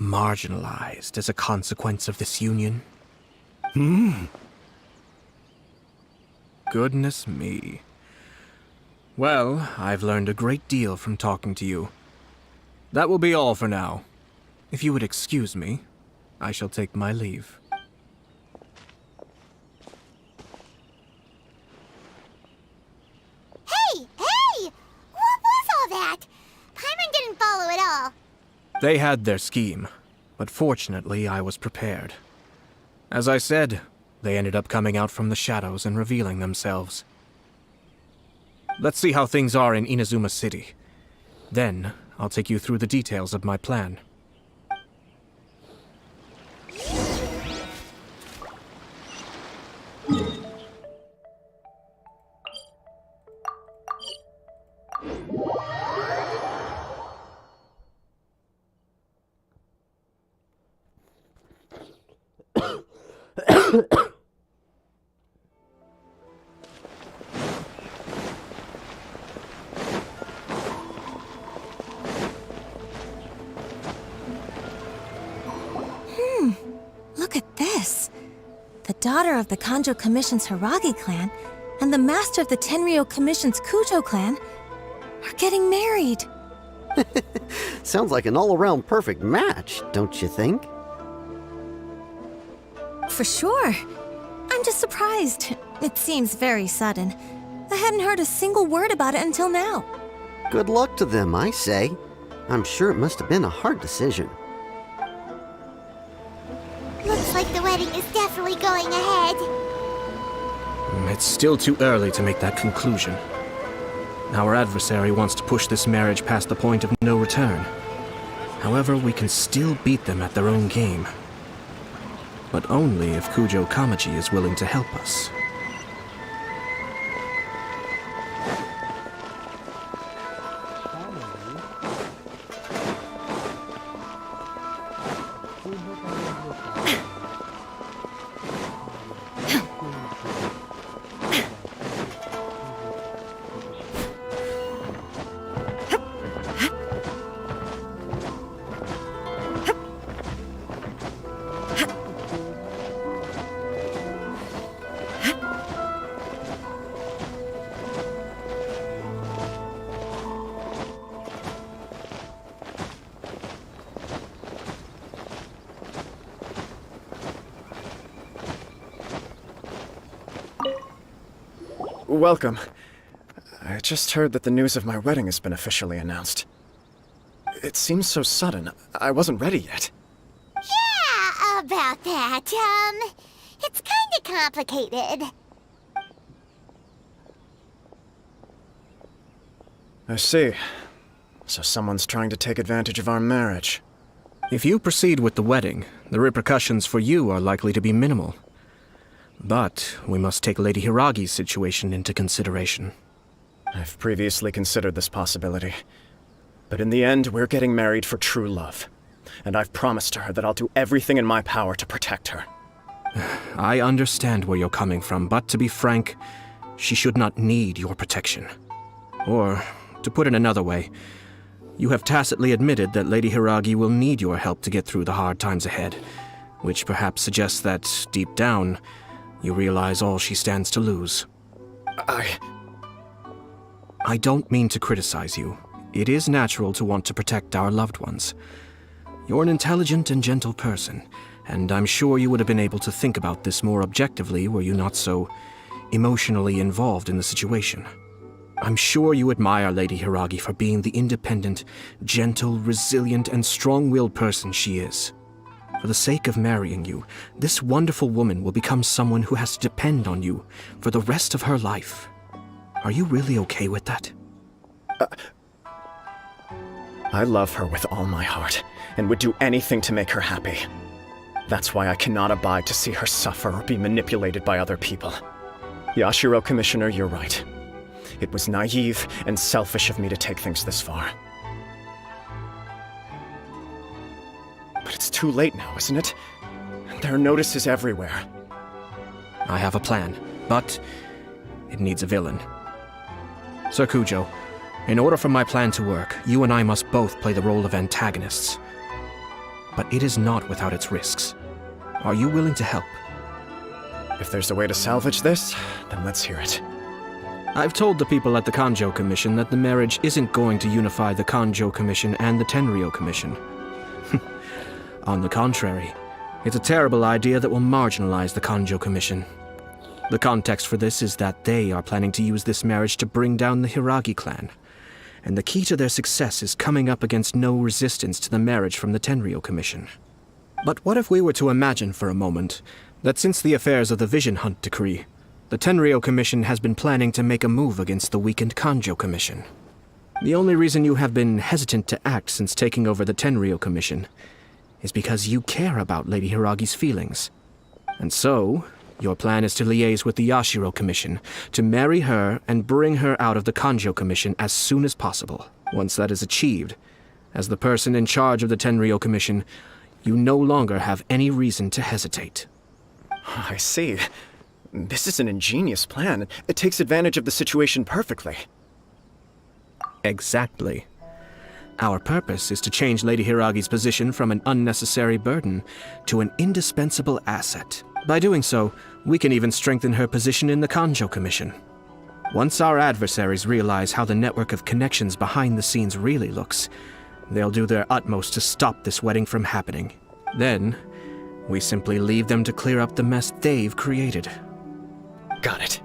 marginalized as a consequence of this union? Goodness me. Well, I've learned a great deal from talking to you. That will be all for now. If you would excuse me, I shall take my leave. Hey! What was all that? Paimon didn't follow at all. They had their scheme, but fortunately I was prepared. As I said, they ended up coming out from the shadows and revealing themselves. Let's see how things are in Inazuma City. Then, I'll take you through the details of my plan. Look at this. The daughter of the Kanjo Commission's Hiragi clan and the master of the Tenryou Commission's Kujo clan are getting married. Sounds like an all-around perfect match, don't you think? For sure. I'm just surprised. It seems very sudden. I hadn't heard a single word about it until now. Good luck to them, I say. I'm sure it must have been a hard decision. Looks like the wedding is definitely going ahead. It's still too early to make that conclusion. Our adversary wants to push this marriage past the point of no return. However, we can still beat them at their own game. But only if Kujo Kamaji is willing to help us. Welcome. I just heard that the news of my wedding has been officially announced. It seems so sudden. I wasn't ready yet. Yeah, about that. It's kinda complicated. I see. So someone's trying to take advantage of our marriage. If you proceed with the wedding, the repercussions for you are likely to be minimal. But we must take Lady Hiragi's situation into consideration. I've previously considered this possibility. But in the end, we're getting married for true love. And I've promised her that I'll do everything in my power to protect her. I understand where you're coming from, but to be frank, she should not need your protection. Or, to put it another way, you have tacitly admitted that Lady Hiragi will need your help to get through the hard times ahead, which perhaps suggests that, deep down, you realize all she stands to lose. I don't mean to criticize you. It is natural to want to protect our loved ones. You're an intelligent and gentle person, and I'm sure you would have been able to think about this more objectively were you not so emotionally involved in the situation. I'm sure you admire Lady Hiragi for being the independent, gentle, resilient, and strong-willed person she is. For the sake of marrying you, this wonderful woman will become someone who has to depend on you for the rest of her life. Are you really okay with that? I love her with all my heart, and would do anything to make her happy. That's why I cannot abide to see her suffer or be manipulated by other people. Yashiro, Commissioner, you're right. It was naive and selfish of me to take things this far. But it's too late now, isn't it? There are notices everywhere. I have a plan, but it needs a villain. Sir Kujo, in order for my plan to work, you and I must both play the role of antagonists. But it is not without its risks. Are you willing to help? If there's a way to salvage this, then let's hear it. I've told the people at the Kanjo Commission that the marriage isn't going to unify the Kanjo Commission and the Tenryou Commission. On the contrary, it's a terrible idea that will marginalize the Kanjo Commission. The context for this is that they are planning to use this marriage to bring down the Hiragi clan, and the key to their success is coming up against no resistance to the marriage from the Tenryou Commission. But what if we were to imagine for a moment that since the affairs of the Vision Hunt Decree, the Tenryou Commission has been planning to make a move against the weakened Kanjo Commission? The only reason you have been hesitant to act since taking over the Tenryou Commission is because you care about Lady Hiragi's feelings. And so, your plan is to liaise with the Yashiro Commission, to marry her and bring her out of the Kanjo Commission as soon as possible. Once that is achieved, as the person in charge of the Tenryou Commission, you no longer have any reason to hesitate. I see. This is an ingenious plan. It takes advantage of the situation perfectly. Exactly. Our purpose is to change Lady Hiragi's position from an unnecessary burden to an indispensable asset. By doing so, we can even strengthen her position in the Kanjo Commission. Once our adversaries realize how the network of connections behind the scenes really looks, they'll do their utmost to stop this wedding from happening. Then, we simply leave them to clear up the mess they've created. Got it.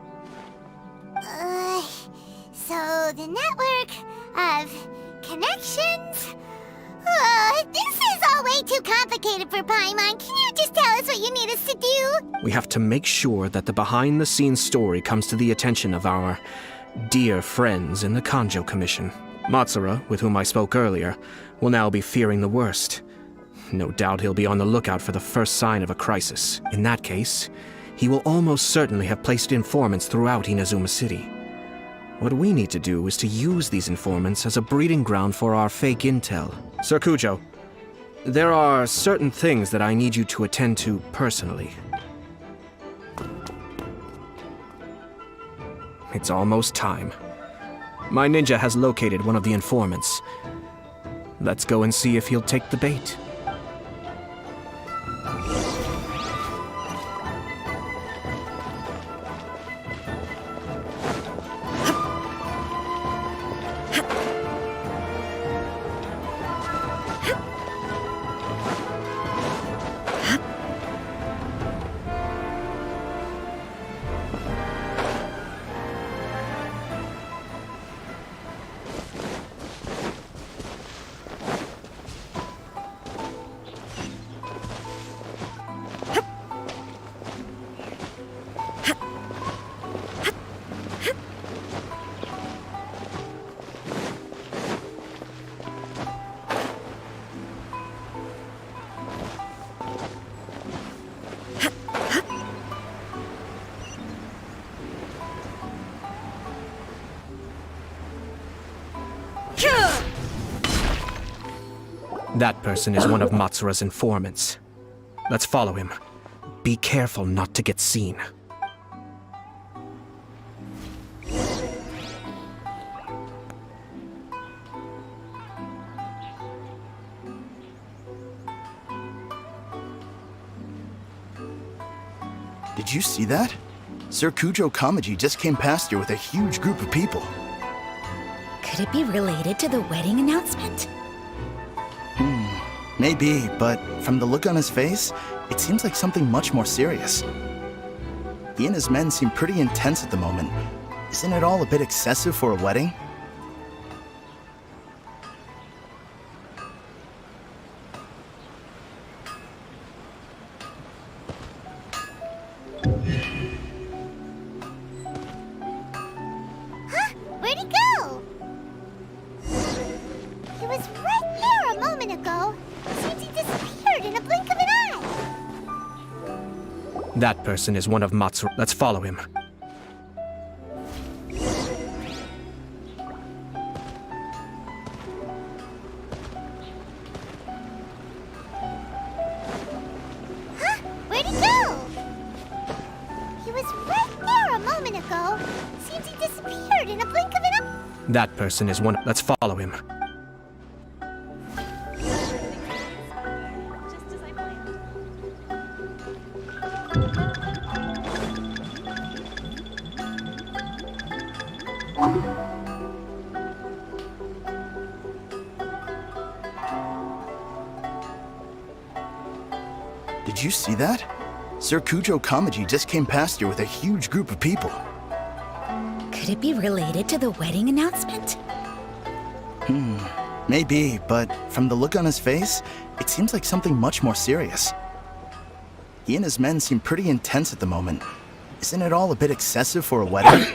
So the network of connections? This is all way too complicated for Paimon. Can you just tell us what you need us to do? We have to make sure that the behind-the-scenes story comes to the attention of our dear friends in the Kanjo Commission. Matsura, with whom I spoke earlier, will now be fearing the worst. No doubt he'll be on the lookout for the first sign of a crisis. In that case, he will almost certainly have placed informants throughout Inazuma City. What we need to do is to use these informants as a breeding ground for our fake intel. Sir Kujo, there are certain things that I need you to attend to personally. It's almost time. My ninja has located one of the informants. Let's go and see if he'll take the bait. That person is one of Matsura's informants. Let's follow him. Be careful not to get seen. Did you see that? Sir Kujo Kamaji just came past here with a huge group of people. Could it be related to the wedding announcement? Maybe, but from the look on his face, it seems like something much more serious. He and his men seem pretty intense at the moment. Isn't it all a bit excessive for a wedding? Huh? Where'd he go? He was right there a moment ago. Seems he disappeared in a blink of an eye. That person is one of Matsuru. Let's follow him. Huh? Where'd he go? He was right there a moment ago. Seems he disappeared in a blink of an eye. That person is one. Let's follow him. Did you see that? Sir Kujo Kamaji just came past here with a huge group of people. Could it be related to the wedding announcement? Maybe, but from the look on his face, it seems like something much more serious. He and his men seem pretty intense at the moment. Isn't it all a bit excessive for a wedding?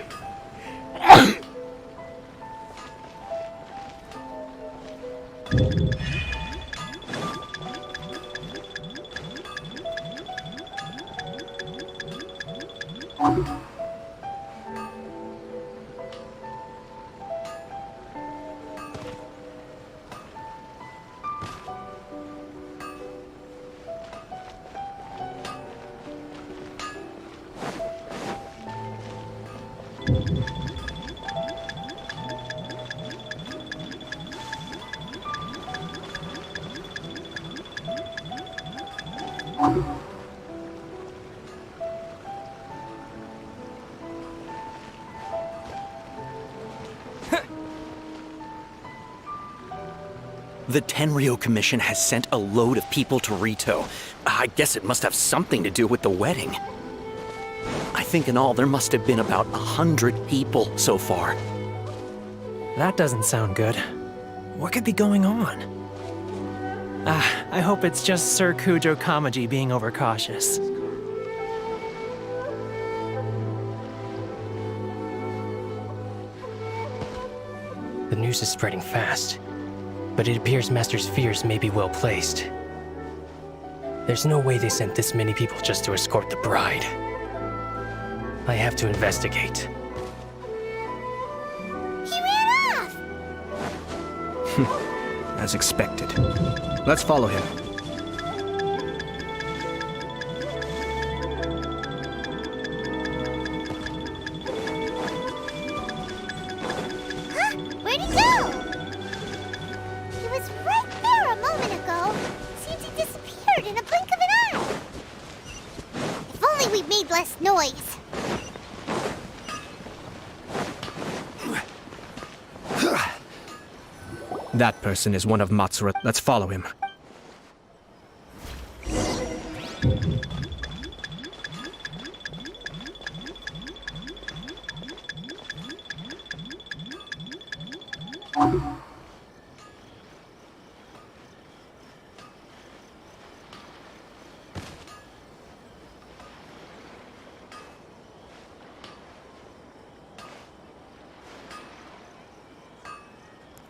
The Tenryo Commission has sent a load of people to Rito. I guess it must have something to do with the wedding. I think in all there must have been about 100 people so far. That doesn't sound good. What could be going on? I hope it's just Sir Kujo Kamaji being overcautious. The news is spreading fast, but it appears Master's fears may be well placed. There's no way they sent this many people just to escort the bride. I have to investigate. He ran off! As expected. Let's follow him. Huh? Where'd he go? He was right there a moment ago. Seems he disappeared in a blink of an eye. If only we'd made less noise. That person is one of Matsuru. Let's follow him.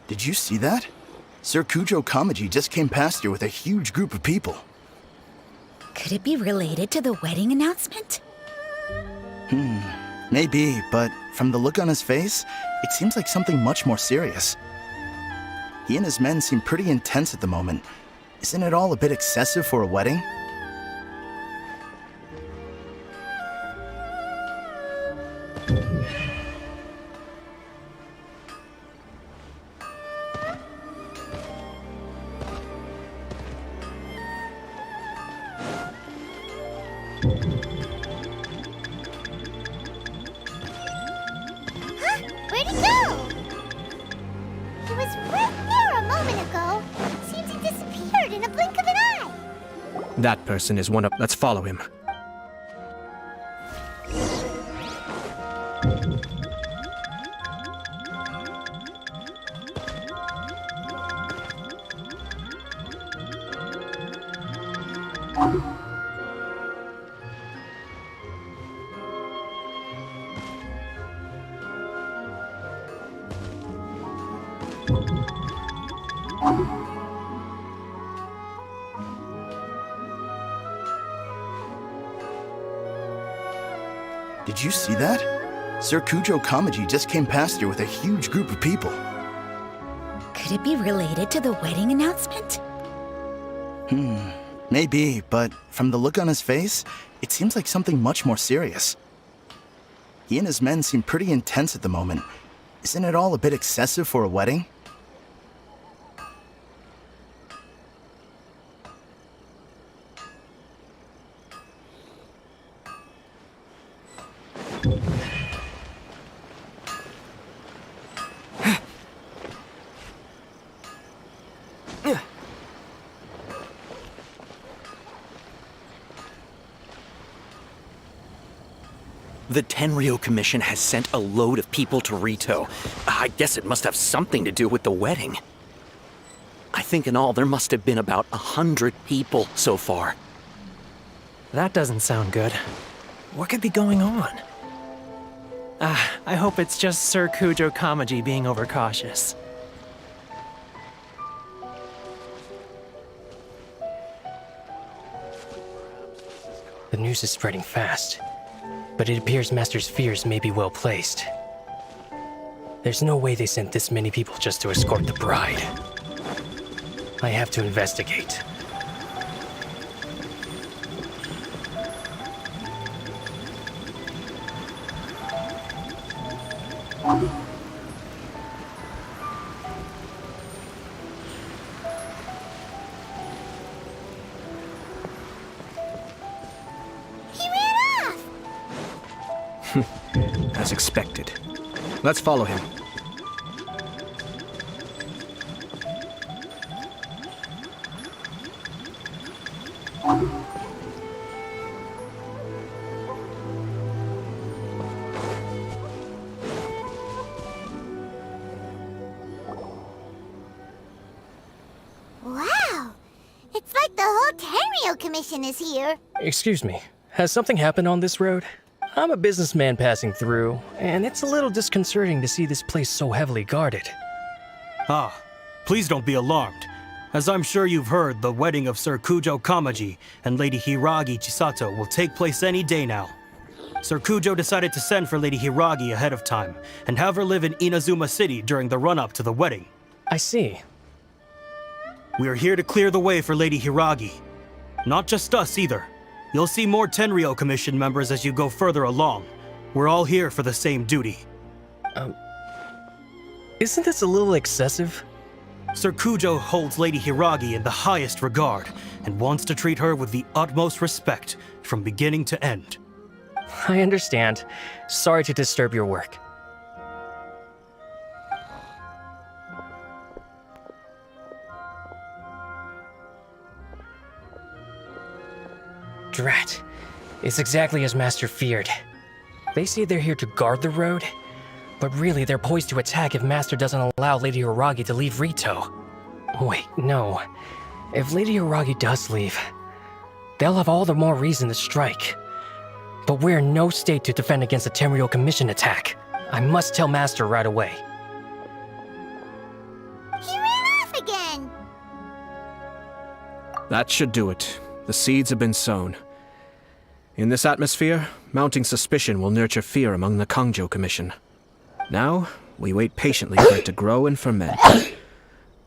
Did you see that? Sir Kujo Kamaji just came past here with a huge group of people. Could it be related to the wedding announcement? Maybe, but from the look on his face, it seems like something much more serious. He and his men seem pretty intense at the moment. Isn't it all a bit excessive for a wedding? Where'd he go? He was right there a moment ago. Seems he disappeared in a blink of an eye. That person is one of... Let's follow him. Did you see that? Sir Kujo Kamaji just came past here with a huge group of people. Could it be related to the wedding announcement? Maybe, but from the look on his face, it seems like something much more serious. He and his men seem pretty intense at the moment. Isn't it all a bit excessive for a wedding? The Tenryo Commission has sent a load of people to Rito. I guess it must have something to do with the wedding. I think in all there must have been about 100 people so far. That doesn't sound good. What could be going on? I hope it's just Sir Kujo Kamaji being overcautious. The news is spreading fast, but it appears Master's fears may be well placed. There's no way they sent this many people just to escort the bride. I have to investigate. As expected. Let's follow him. Wow! It's like the whole Tenryo Commission is here. Excuse me, has something happened on this road? I'm a businessman passing through, and it's a little disconcerting to see this place so heavily guarded. Ah, please don't be alarmed. As I'm sure you've heard, the wedding of Sir Kujo Kamaji and Lady Hiragi Chisato will take place any day now. Sir Kujo decided to send for Lady Hiragi ahead of time and have her live in Inazuma City during the run-up to the wedding. I see. We are here to clear the way for Lady Hiragi. Not just us either. You'll see more Tenryo Commission members as you go further along. We're all here for the same duty. Isn't this a little excessive? Sir Kujo holds Lady Hiragi in the highest regard and wants to treat her with the utmost respect from beginning to end. I understand. Sorry to disturb your work. Drat. It's exactly as Master feared. They say they're here to guard the road, but really they're poised to attack if Master doesn't allow Lady Hiragi to leave Rito. Wait, no. If Lady Hiragi does leave, they'll have all the more reason to strike. But we're in no state to defend against a Tenryo Commission attack. I must tell Master right away. He ran off again! That should do it. The seeds have been sown. In this atmosphere, mounting suspicion will nurture fear among the Kangjo Commission. Now, we wait patiently for it to grow and ferment.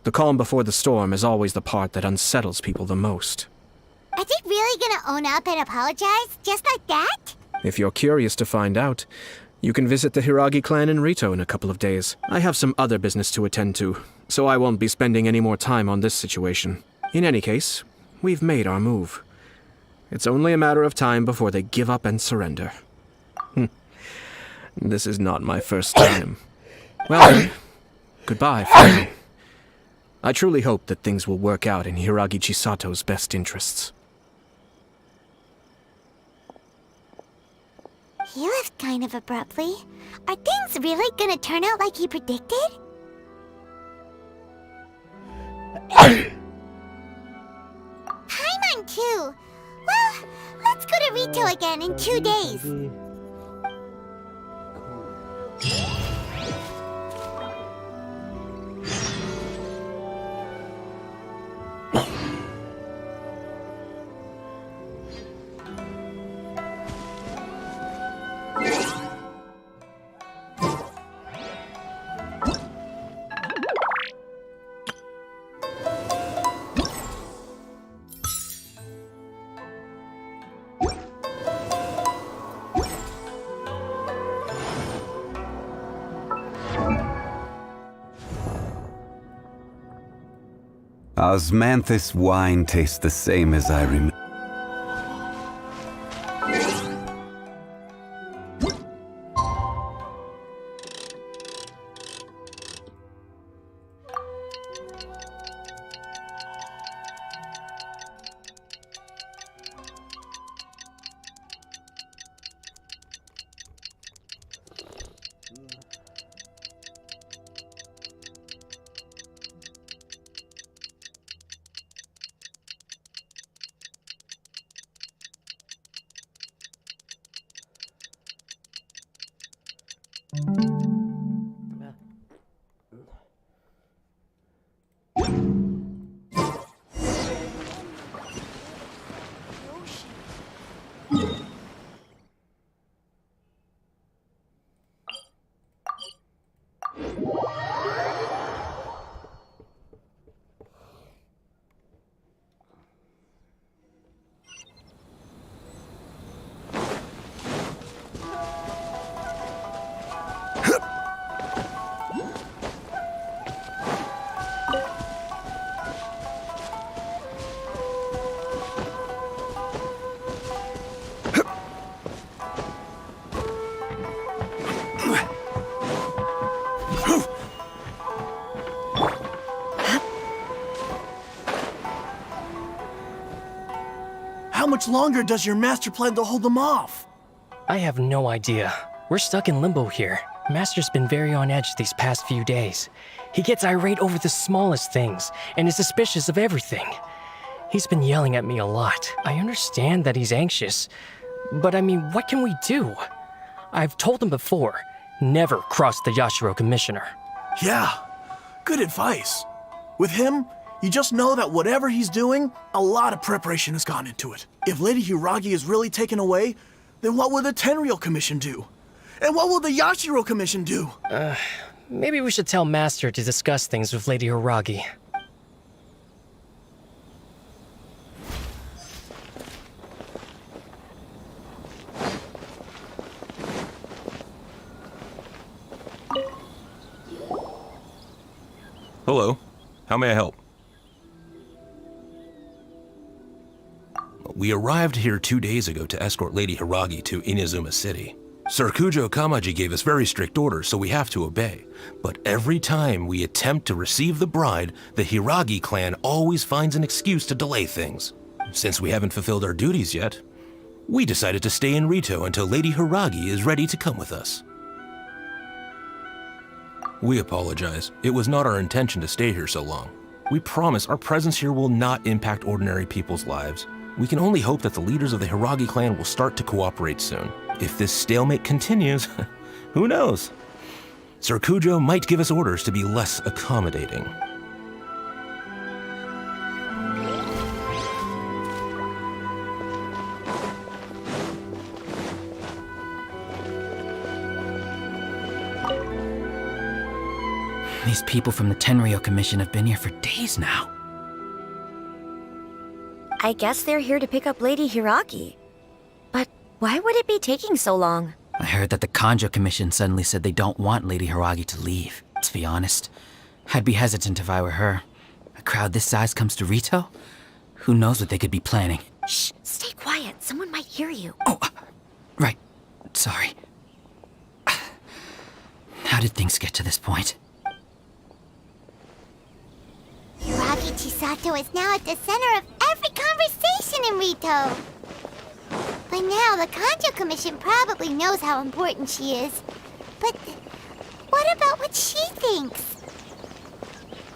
The calm before the storm is always the part that unsettles people the most. Are they really gonna own up and apologize? Just like that? If you're curious to find out, you can visit the Hiragi clan in Rito in a couple of days. I have some other business to attend to, so I won't be spending any more time on this situation. In any case, we've made our move. It's only a matter of time before they give up and surrender. This is not my first time. Well then, goodbye, friend. I truly hope that things will work out in Hiragi Chisato's best interests. He left kind of abruptly. Are things really gonna turn out like he predicted? Paimon too. Well, let's go to Rito again in 2 days. Osmanthus wine tastes the same as I remember. How much longer does your master plan to hold them off? I have no idea. We're stuck in limbo here. Master's been very on edge these past few days. He gets irate over the smallest things and is suspicious of everything. He's been yelling at me a lot. I understand that he's anxious, but I mean, what can we do? I've told him before, never cross the Yashiro Commissioner. Yeah, good advice. With him, you just know that whatever he's doing, a lot of preparation has gone into it. If Lady Hiragi is really taken away, then what will the Tenryou Commission do? And what will the Yashiro Commission do? Maybe we should tell Master to discuss things with Lady Hiragi. Hello. How may I help? We arrived here 2 days ago to escort Lady Hiragi to Inazuma City. Sir Kujo Kamaji gave us very strict orders, so we have to obey. But every time we attempt to receive the bride, the Hiragi clan always finds an excuse to delay things. Since we haven't fulfilled our duties yet, we decided to stay in Rito until Lady Hiragi is ready to come with us. We apologize. It was not our intention to stay here so long. We promise our presence here will not impact ordinary people's lives. We can only hope that the leaders of the Hiragi clan will start to cooperate soon. If this stalemate continues, who knows? Sir Kujo might give us orders to be less accommodating. These people from the Tenryou Commission have been here for days now. I guess they're here to pick up Lady Hiragi. But why would it be taking so long? I heard that the Kanjo Commission suddenly said they don't want Lady Hiragi to leave. To be honest, I'd be hesitant if I were her. A crowd this size comes to Rito? Who knows what they could be planning? Shh, stay quiet. Someone might hear you. Oh, right. Sorry. How did things get to this point? Hiragi Chisato is now at the center of every conversation in Rito. By now, the Kanjo Commission probably knows how important she is. But what about what she thinks?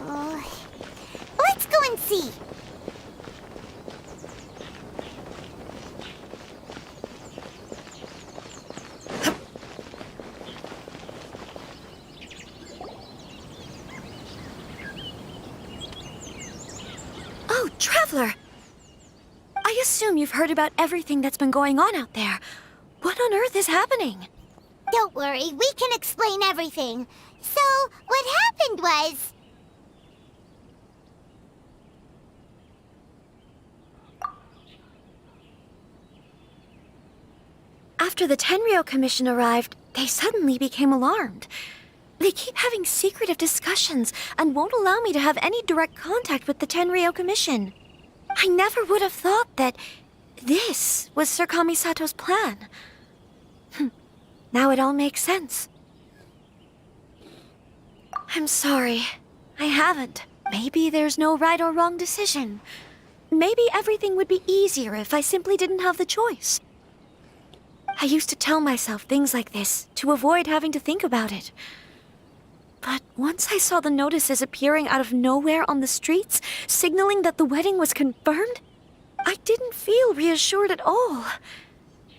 Let's go and see. Oh, Traveler! I assume you've heard about everything that's been going on out there. What on earth is happening? Don't worry, we can explain everything. So, what happened was... After the Tenryou Commission arrived, they suddenly became alarmed. They keep having secretive discussions and won't allow me to have any direct contact with the Tenryou Commission. I never would have thought that this was Sir Kamisato's plan. Now it all makes sense. I'm sorry. I haven't. Maybe there's no right or wrong decision. Maybe everything would be easier if I simply didn't have the choice. I used to tell myself things like this to avoid having to think about it. But once I saw the notices appearing out of nowhere on the streets, signaling that the wedding was confirmed, I didn't feel reassured at all.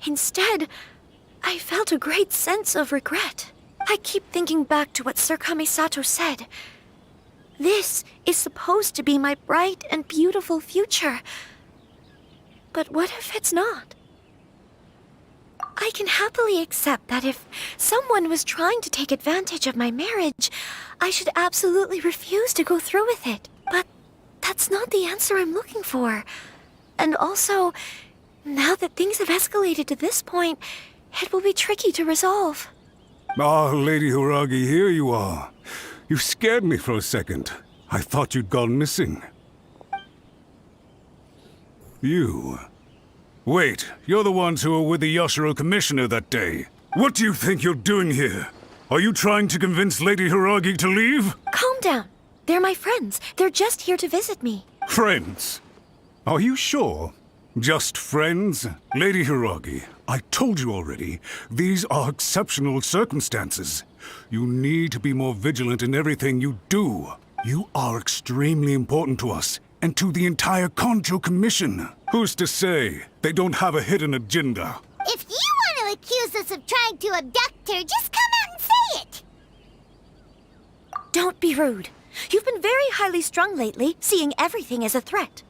Instead, I felt a great sense of regret. I keep thinking back to what Sir Kamisato said. This is supposed to be my bright and beautiful future. But what if it's not? I can happily accept that if someone was trying to take advantage of my marriage, I should absolutely refuse to go through with it. But that's not the answer I'm looking for. And also, now that things have escalated to this point, it will be tricky to resolve. Ah, Lady Hiragi, here you are. You scared me for a second. I thought you'd gone missing. You... Wait, you're the ones who were with the Yashiro Commissioner that day. What do you think you're doing here? Are you trying to convince Lady Hiragi to leave? Calm down. They're my friends. They're just here to visit me. Friends? Are you sure? Just friends? Lady Hiragi, I told you already, these are exceptional circumstances. You need to be more vigilant in everything you do. You are extremely important to us, and to the entire Kanjo Commission. Who's to say they don't have a hidden agenda? If you want to accuse us of trying to abduct her, just come out and say it! Don't be rude. You've been very highly strung lately, seeing everything as a threat.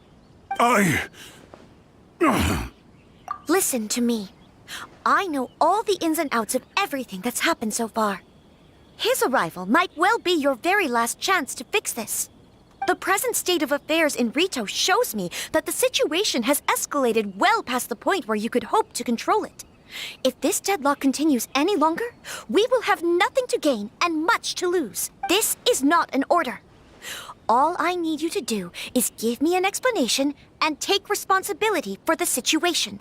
Listen to me. I know all the ins and outs of everything that's happened so far. His arrival might well be your very last chance to fix this. The present state of affairs in Rito shows me that the situation has escalated well past the point where you could hope to control it. If this deadlock continues any longer, we will have nothing to gain and much to lose. This is not an order. All I need you to do is give me an explanation and take responsibility for the situation.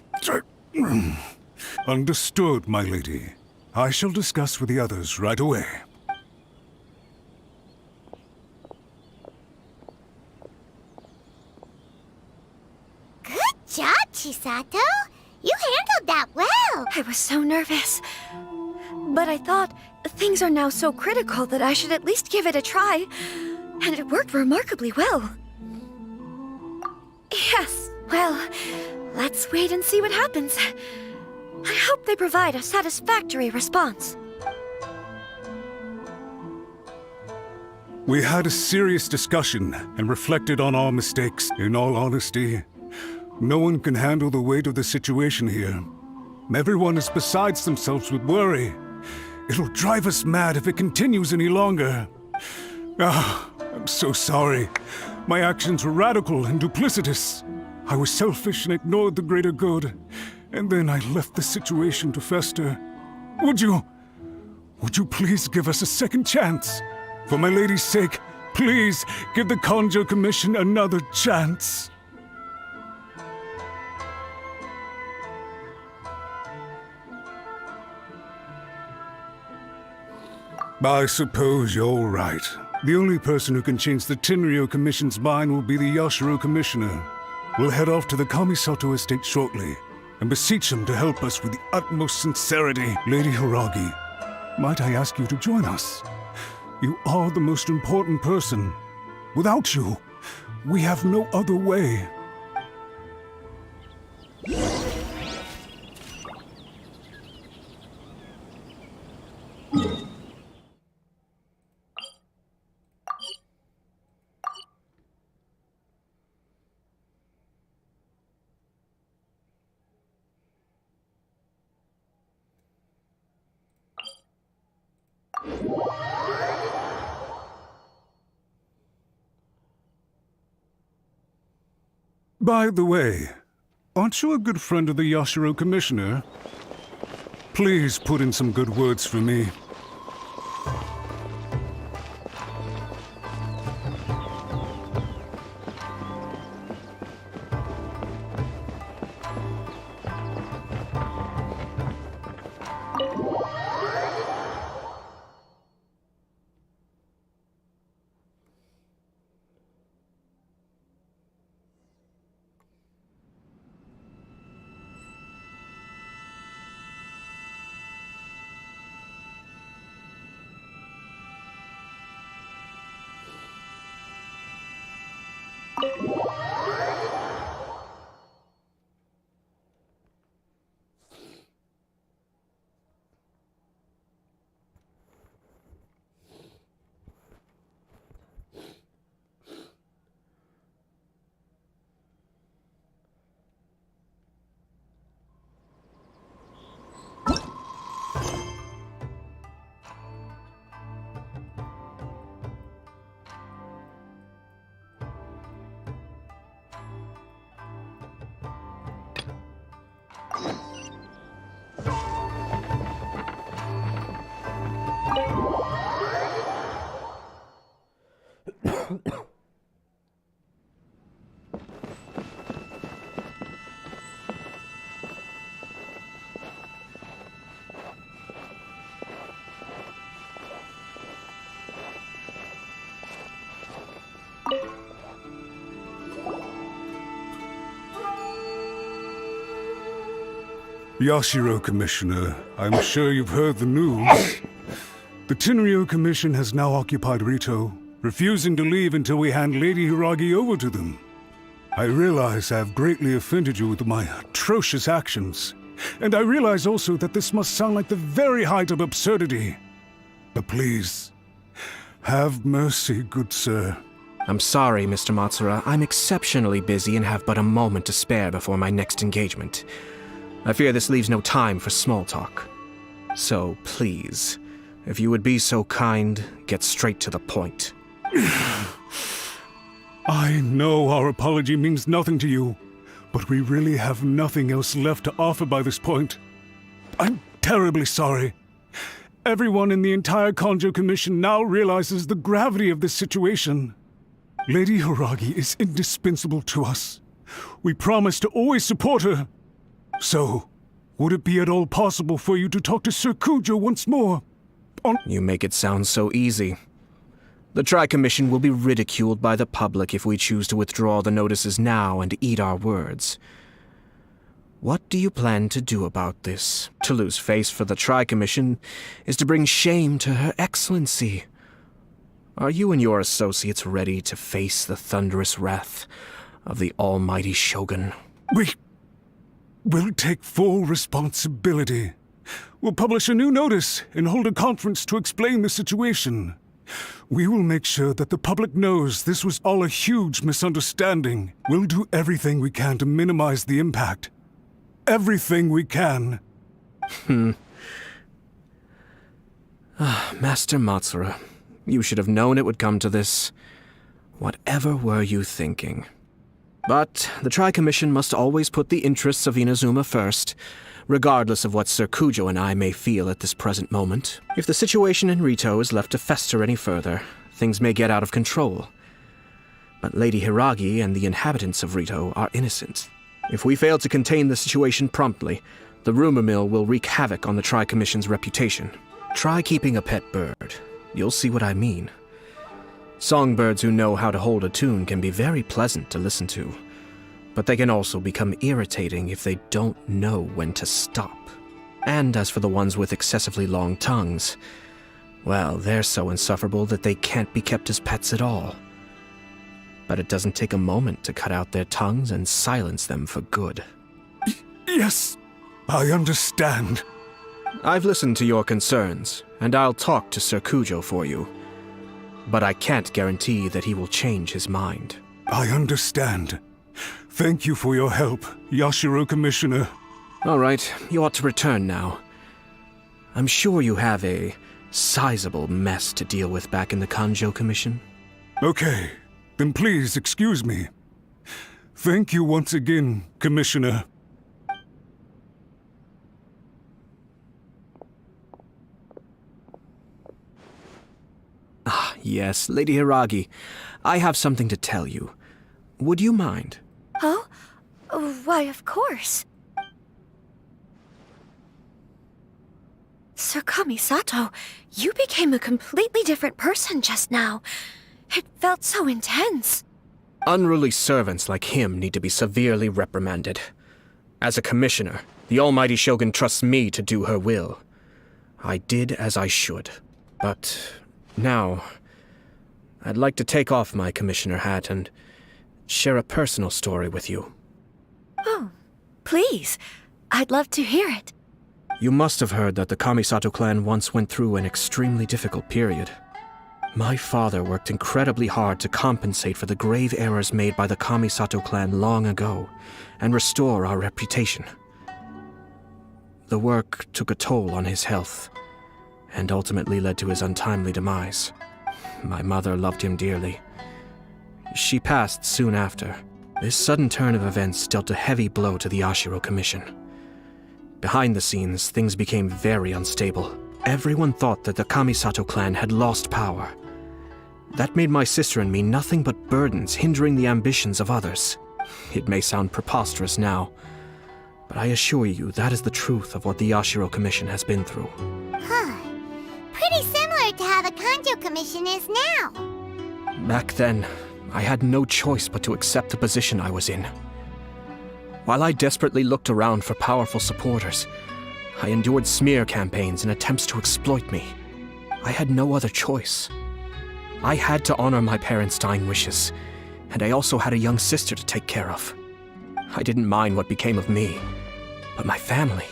Understood, my lady. I shall discuss with the others right away. Good job, Chisato. You handled that well. I was so nervous. But I thought things are now so critical that I should at least give it a try. And it worked remarkably well. Yes, well, let's wait and see what happens. I hope they provide a satisfactory response. We had a serious discussion and reflected on our mistakes. In all honesty, no one can handle the weight of the situation here. Everyone is besides themselves with worry. It'll drive us mad if it continues any longer. I'm so sorry. My actions were radical and duplicitous. I was selfish and ignored the greater good. And then I left the situation to fester. Would you please give us a second chance? For my lady's sake, please give the Kanjo Commission another chance. I suppose you're right. The only person who can change the Tenryou Commission's mind will be the Yashiro Commissioner. We'll head off to the Kamisato estate shortly. and beseech him to help us with the utmost sincerity. Lady Hiragi, might I ask you to join us? You are the most important person. Without you, we have no other way. By the way, aren't you a good friend of the Yashiro Commissioner? Please put in some good words for me. Yashiro Commissioner, I'm sure you've heard the news. The Tenryo Commission has now occupied Rito, refusing to leave until we hand Lady Hiragi over to them. I realize I have greatly offended you with my atrocious actions, and I realize also that this must sound like the very height of absurdity. But please, have mercy, good sir. I'm sorry, Mr. Matsura. I'm exceptionally busy and have but a moment to spare before my next engagement. I fear this leaves no time for small talk. So, please, if you would be so kind, get straight to the point. I know our apology means nothing to you, but we really have nothing else left to offer by this point. I'm terribly sorry. Everyone in the entire Kanjo Commission now realizes the gravity of this situation. Lady Hiragi is indispensable to us. We promise to always support her. So, would it be at all possible for you to talk to Sir Kujo once more? You make it sound so easy. The Tri-Commission will be ridiculed by the public if we choose to withdraw the notices now and eat our words. What do you plan to do about this? To lose face for the Tri-Commission is to bring shame to Her Excellency. Are you and your associates ready to face the thunderous wrath of the almighty Shogun? We'll take full responsibility. We'll publish a new notice and hold a conference to explain the situation. We will make sure that the public knows this was all a huge misunderstanding. We'll do everything we can to minimize the impact. Everything we can. Master Matsura, you should have known it would come to this. Whatever were you thinking? But the Tri-Commission must always put the interests of Inazuma first, regardless of what Sir Kujo and I may feel at this present moment. If the situation in Rito is left to fester any further, things may get out of control. But Lady Hiragi and the inhabitants of Rito are innocent. If we fail to contain the situation promptly, the rumor mill will wreak havoc on the Tri-Commission's reputation. Try keeping a pet bird. You'll see what I mean. Songbirds who know how to hold a tune can be very pleasant to listen to. but they can also become irritating if they don't know when to stop. And as for the ones with excessively long tongues, well, they're so insufferable that they can't be kept as pets at all. But it doesn't take a moment to cut out their tongues and silence them for good. Yes, I understand. I've listened to your concerns, and I'll talk to Sir Kujo for you. But I can't guarantee that he will change his mind. I understand. Thank you for your help, Yashiro Commissioner. All right, you ought to return now. I'm sure you have a sizable mess to deal with back in the Kanjo Commission. Okay, then please excuse me. Thank you once again, Commissioner. Ah, yes, Lady Hiragi. I have something to tell you. Would you mind? Oh? Why, of course. Sir Kamisato, you became a completely different person just now. It felt so intense. Unruly servants like him need to be severely reprimanded. As a commissioner, the Almighty Shogun trusts me to do her will. I did as I should. But now, I'd like to take off my commissioner hat and share a personal story with you. Oh, please. I'd love to hear it. You must have heard that the Kamisato clan once went through an extremely difficult period. My father worked incredibly hard to compensate for the grave errors made by the Kamisato clan long ago and restore our reputation. The work took a toll on his health and ultimately led to his untimely demise. My mother loved him dearly. She passed soon after. This sudden turn of events dealt a heavy blow to the Yashiro Commission. Behind the scenes, things became very unstable. Everyone thought that the Kamisato clan had lost power. That made my sister and me nothing but burdens, hindering the ambitions of others. It may sound preposterous now, but I assure you that is the truth of what the Yashiro Commission has been through. Huh. Pretty similar to how the Kanjo Commission is now. Back then, I had no choice but to accept the position I was in. While I desperately looked around for powerful supporters, I endured smear campaigns and attempts to exploit me. I had no other choice. I had to honor my parents' dying wishes, and I also had a young sister to take care of. I didn't mind what became of me, but my family.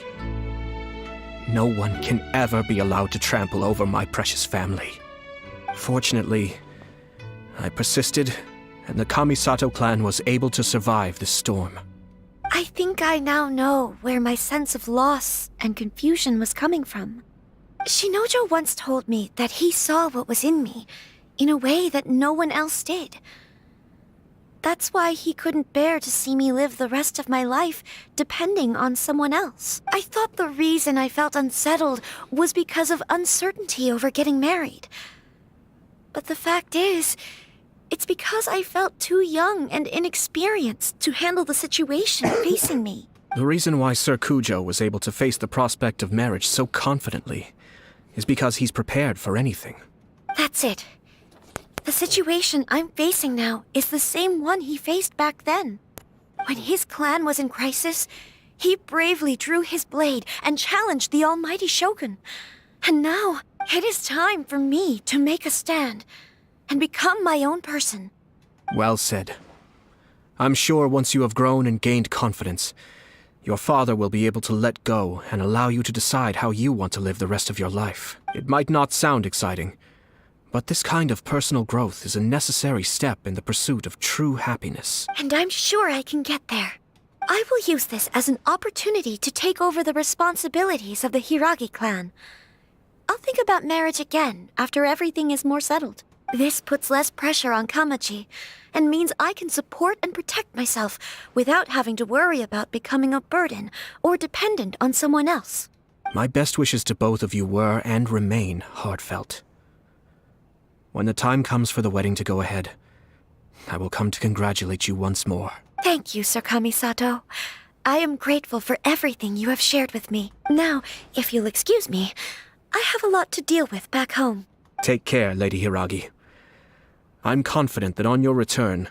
No one can ever be allowed to trample over my precious family. Fortunately, I persisted, and the Kamisato clan was able to survive this storm. I think I now know where my sense of loss and confusion was coming from. Shinojo once told me that he saw what was in me in a way that no one else did. That's why he couldn't bear to see me live the rest of my life depending on someone else. I thought the reason I felt unsettled was because of uncertainty over getting married. But the fact is, it's because I felt too young and inexperienced to handle the situation facing me. The reason why Sir Kujo was able to face the prospect of marriage so confidently is because he's prepared for anything. That's it. The situation I'm facing now is the same one he faced back then. When his clan was in crisis, he bravely drew his blade and challenged the Almighty Shogun. And now, it is time for me to make a stand and become my own person. Well said. I'm sure once you have grown and gained confidence, your father will be able to let go and allow you to decide how you want to live the rest of your life. It might not sound exciting, but this kind of personal growth is a necessary step in the pursuit of true happiness. And I'm sure I can get there. I will use this as an opportunity to take over the responsibilities of the Hiragi clan. I'll think about marriage again after everything is more settled. This puts less pressure on Kamaji, and means I can support and protect myself without having to worry about becoming a burden or dependent on someone else. My best wishes to both of you were and remain heartfelt. When the time comes for the wedding to go ahead, I will come to congratulate you once more. Thank you, Sir Kamisato. I am grateful for everything you have shared with me. Now, if you'll excuse me, I have a lot to deal with back home. Take care, Lady Hiragi. I'm confident that on your return,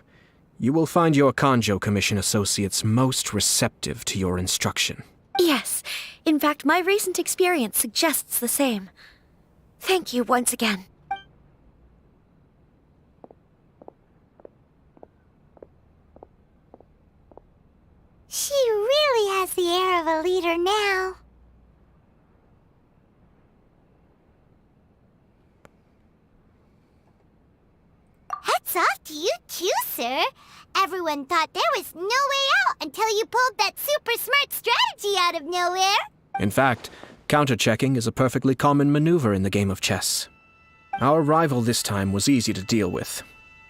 You will find your Kanjo Commission associates most receptive to your instruction. Yes. In fact, my recent experience suggests the same. Thank you once again. She really has the air of a leader now. Hats off to you too, sir. Everyone thought there was no way out until you pulled that super smart strategy out of nowhere. In fact, counter-checking is a perfectly common maneuver in the game of chess. Our rival this time was easy to deal with.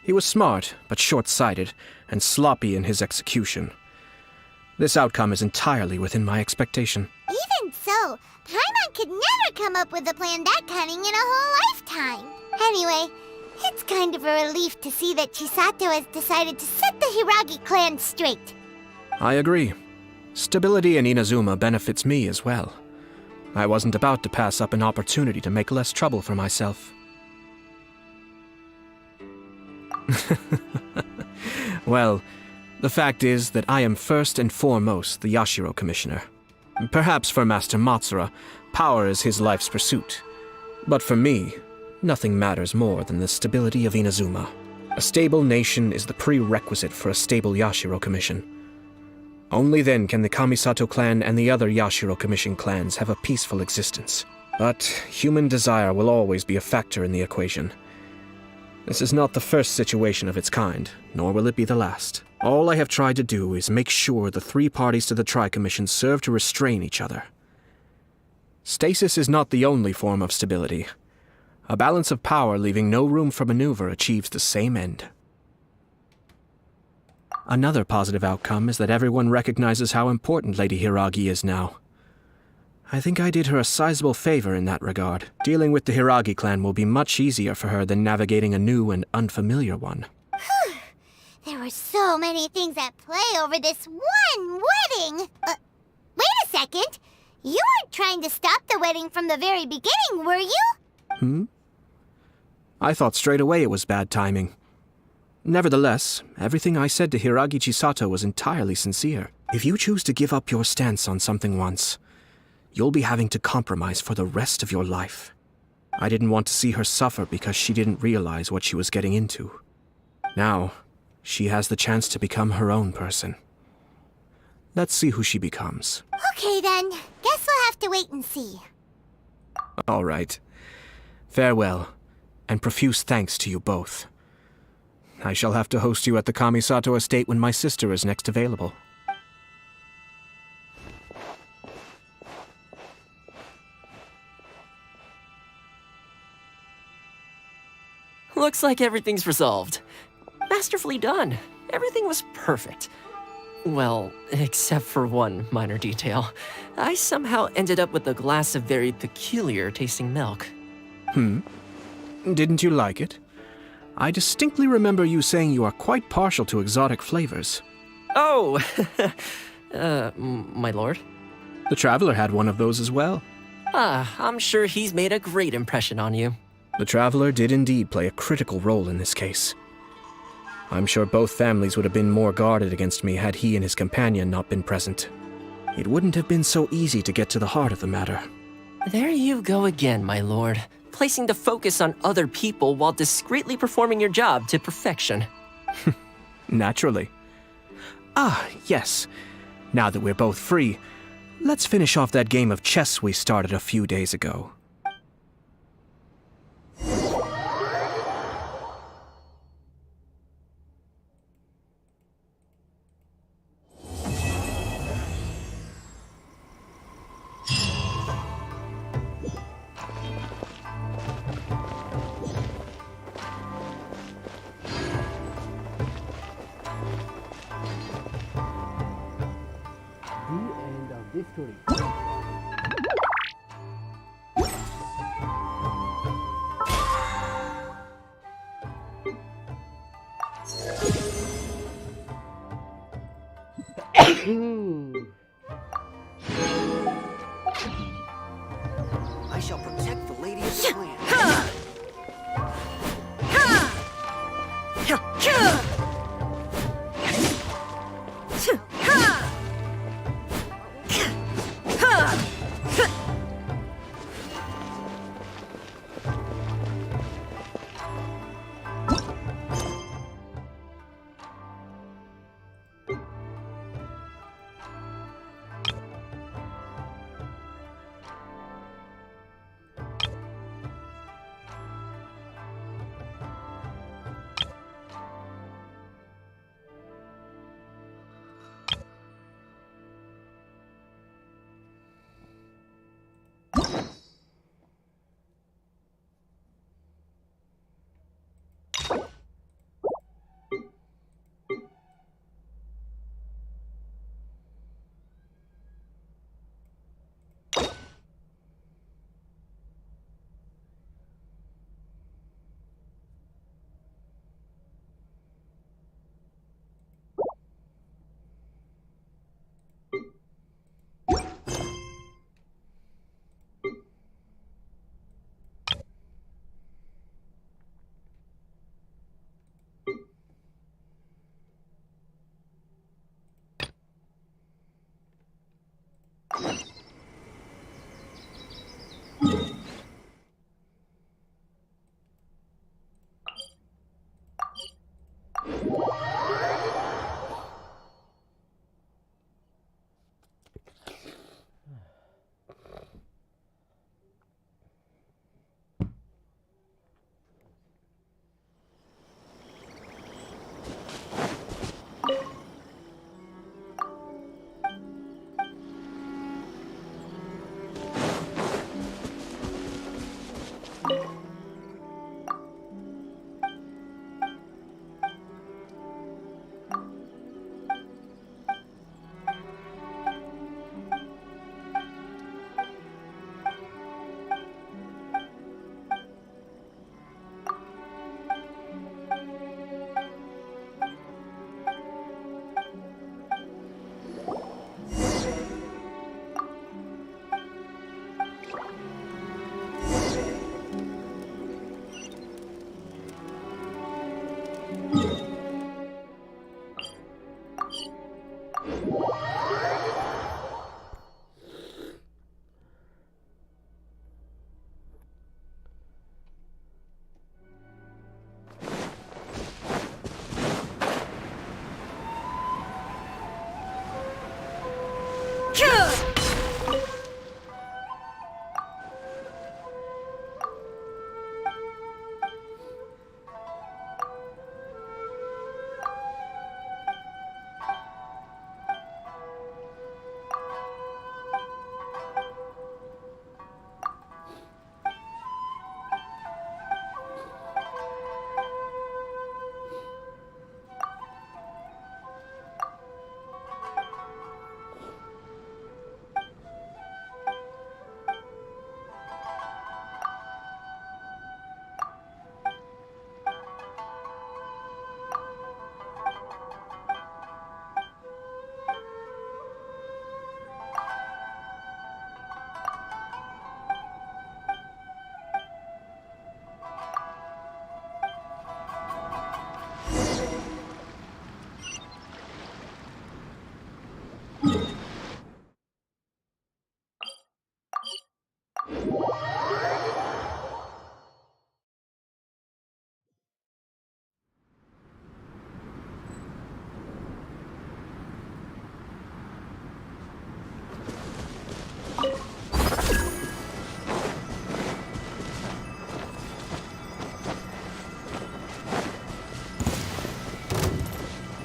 He was smart, but short-sighted, and sloppy in his execution. This outcome is entirely within my expectation. Even so, Paimon could never come up with a plan that cunning in a whole lifetime. Anyway, it's kind of a relief to see that Chisato has decided to set the Hiragi clan straight. I agree. Stability in Inazuma benefits me as well. I wasn't about to pass up an opportunity to make less trouble for myself. Well, the fact is that I am first and foremost the Yashiro Commissioner. Perhaps for Master Matsura, power is his life's pursuit. But for me, nothing matters more than the stability of Inazuma. A stable nation is the prerequisite for a stable Yashiro Commission. Only then can the Kamisato clan and the other Yashiro Commission clans have a peaceful existence. But human desire will always be a factor in the equation. This is not the first situation of its kind, nor will it be the last. All I have tried to do is make sure the three parties to the Tri-Commission serve to restrain each other. Stasis is not the only form of stability. A balance of power leaving no room for maneuver achieves the same end. Another positive outcome is that everyone recognizes how important Lady Hiragi is now. I think I did her a sizable favor in that regard. Dealing with the Hiragi clan will be much easier for her than navigating a new and unfamiliar one. There were so many things at play over this one wedding. Wait a second. You weren't trying to stop the wedding from the very beginning, were you? I thought straight away it was bad timing. Nevertheless, everything I said to Hiragi Chisato was entirely sincere. If you choose to give up your stance on something once, you'll be having to compromise for the rest of your life. I didn't want to see her suffer because she didn't realize what she was getting into. Now, she has the chance to become her own person. Let's see who she becomes. Okay then, guess we'll have to wait and see. All right. Farewell, and profuse thanks to you both. I shall have to host you at the Kamisato estate when my sister is next available. Looks like everything's resolved. Masterfully done. Everything was perfect. Well, except for one minor detail. I somehow ended up with a glass of very peculiar tasting milk. Didn't you like it? I distinctly remember you saying you are quite partial to exotic flavors. Oh, my lord? The Traveler had one of those as well. I'm sure he's made a great impression on you. The Traveler did indeed play a critical role in this case. I'm sure both families would have been more guarded against me had he and his companion not been present. It wouldn't have been so easy to get to the heart of the matter. There you go again, my lord. Placing the focus on other people while discreetly performing your job to perfection. Naturally. Yes. Now that we're both free, let's finish off that game of chess we started a few days ago. I shall protect the lady of the clan.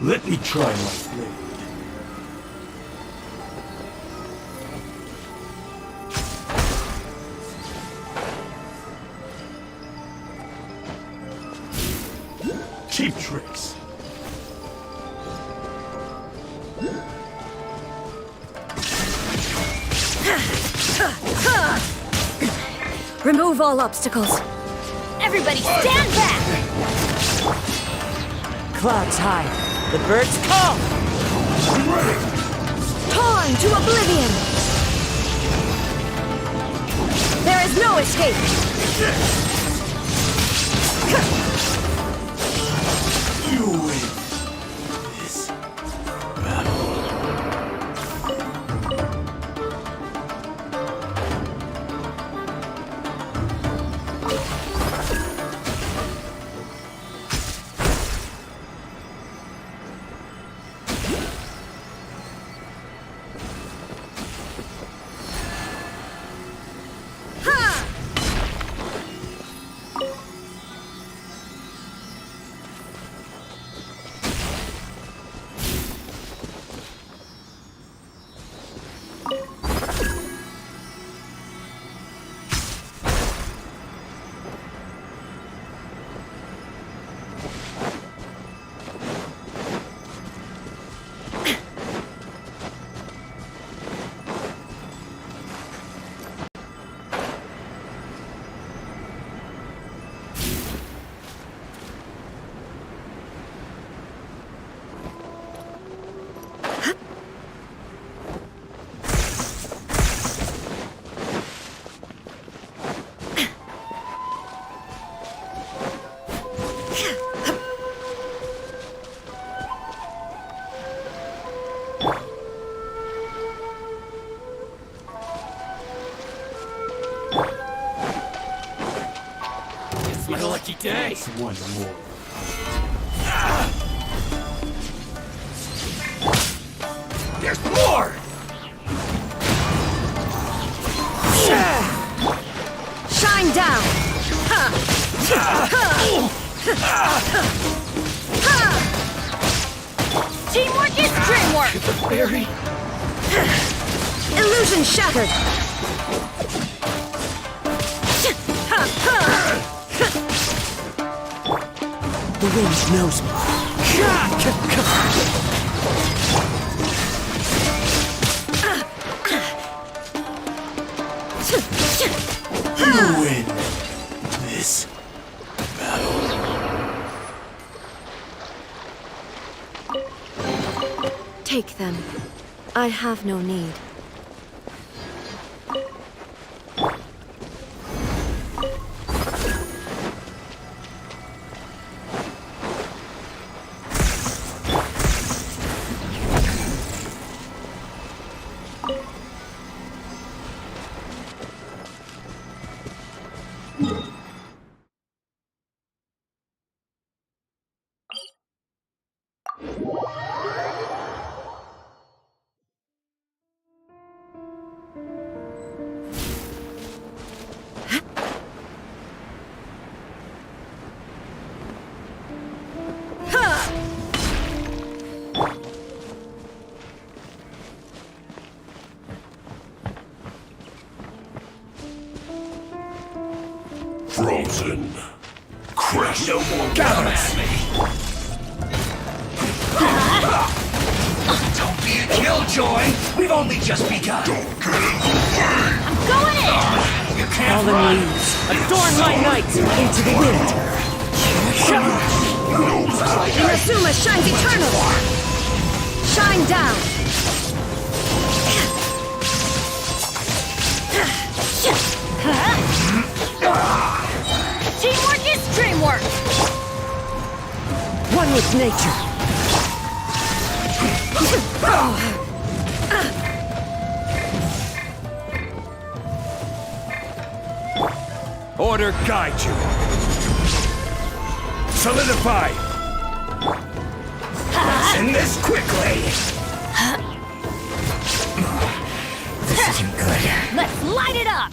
Let me try my blade. Cheap tricks. Remove all obstacles. Everybody stand back! Clouds high. The birds call. Torn to oblivion. There is no escape. You win this battle. It's my lucky day. One more. There's more! Shine down. Teamwork is dreamwork! Fairy. Illusion shattered. The wind knows me. You win this battle. Take them. I have no need. Frozen. Crash. No more balance. Don't be a killjoy. We've only just begun. Don't get in the way. I'm going in! You can't Fallen run. leaves. Adorn my night into the wind. Inazuma shines eternally. Shine down. Teamwork is dreamwork! One with nature. Order guide you. Solidify. Let's end this quickly. This isn't good. Let's light it up!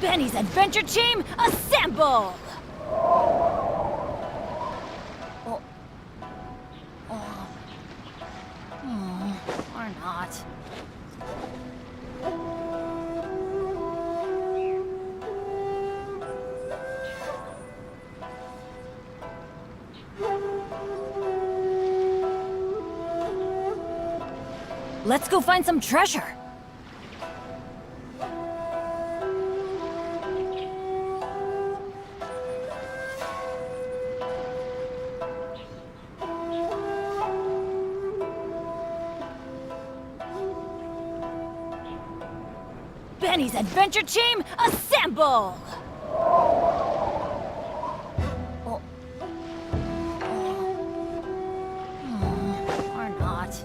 Benny's adventure team, assemble! Or not. Let's go find some treasure. Benny's adventure team, assemble! Or not.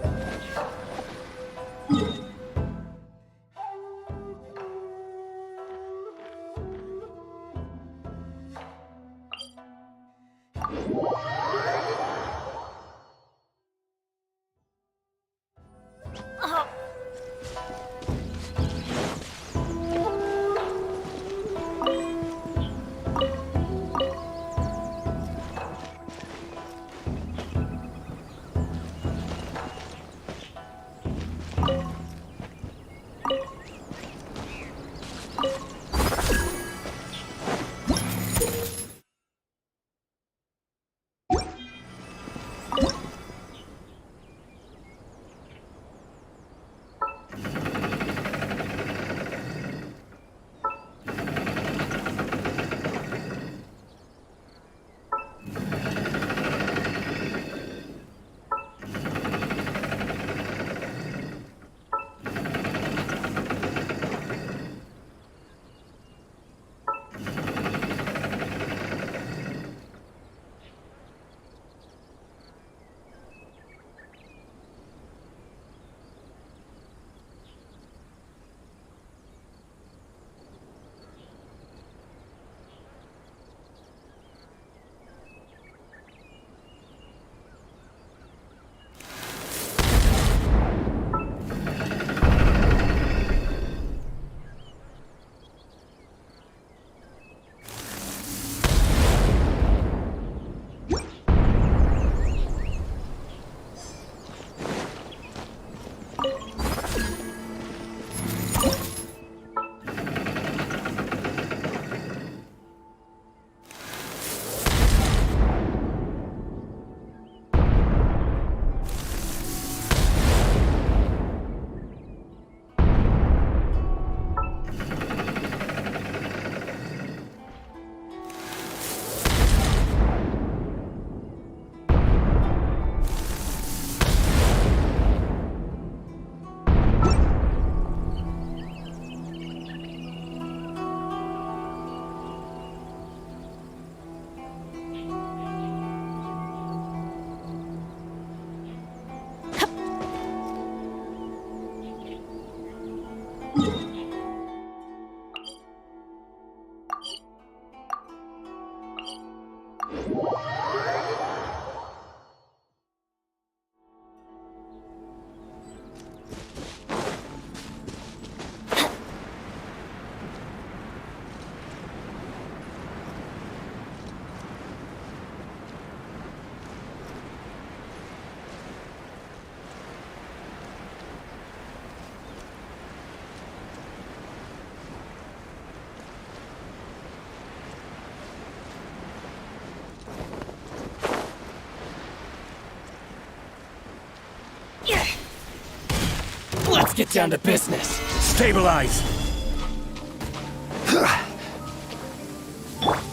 Let's get down to business. Stabilize.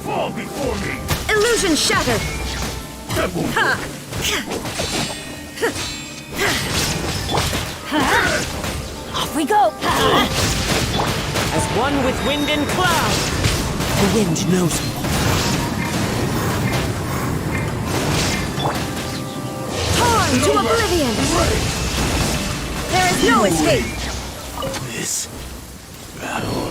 Fall before me. Illusion shattered. Ha. Off we go! As one with wind and cloud. The wind knows me. Torn to oblivion. There is no escape. This battle.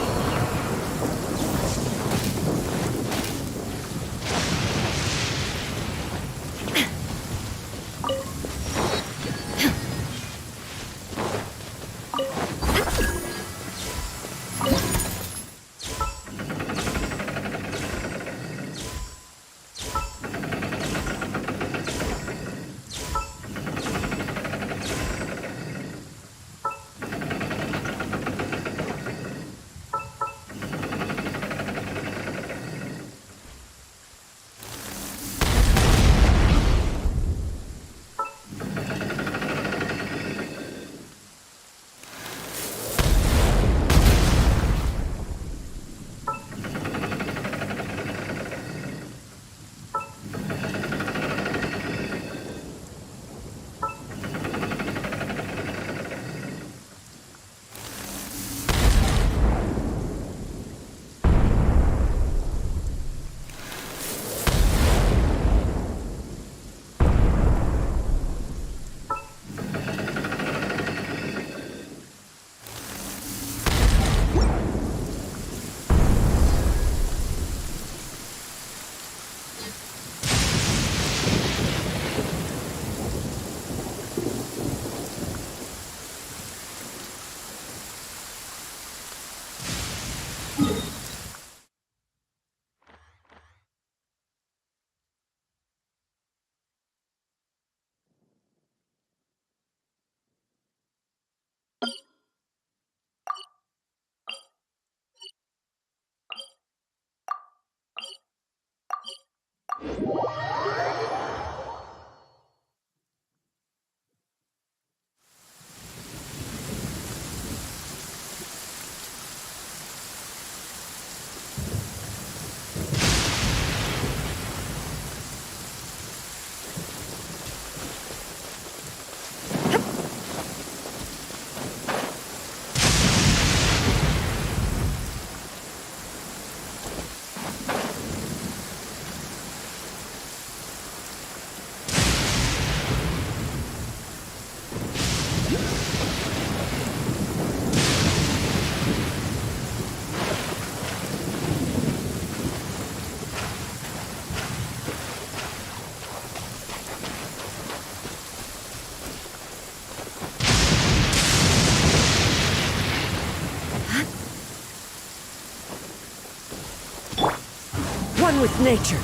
with nature.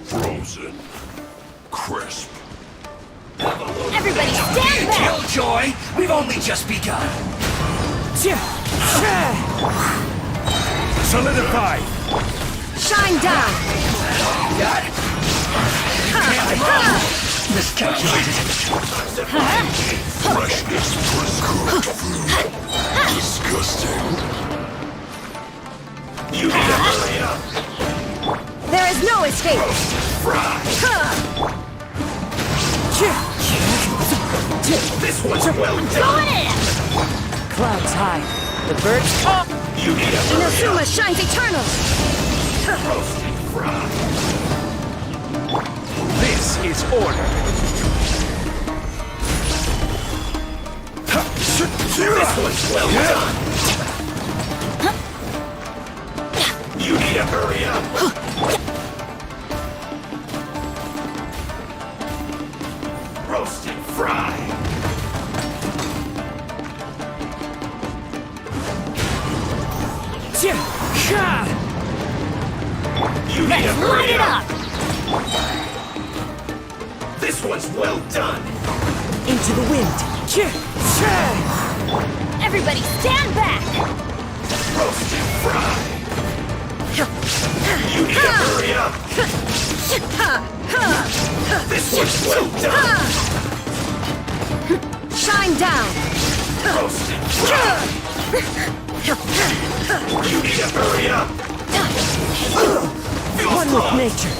Frozen. Crisp. Everybody stand back! Killjoy! We've only just begun. Solidify! Shine down! Miscalculated. Freshness prescribed food. Disgusting. You need to hurry up. There is no escape! This one's well done. Clouds high. The birds talk. You need to hurry Inazuma up. shines eternal! Roasted fry. This is order. This one's well done. You need to hurry up. Roasted fry. You need to hurry up. This one's well done. Into the wind. Everybody stand back! Roasted fry. You need to hurry up. This one's well done. Shine down! Roasted fry. You need to hurry up. One with nature.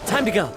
Time to go.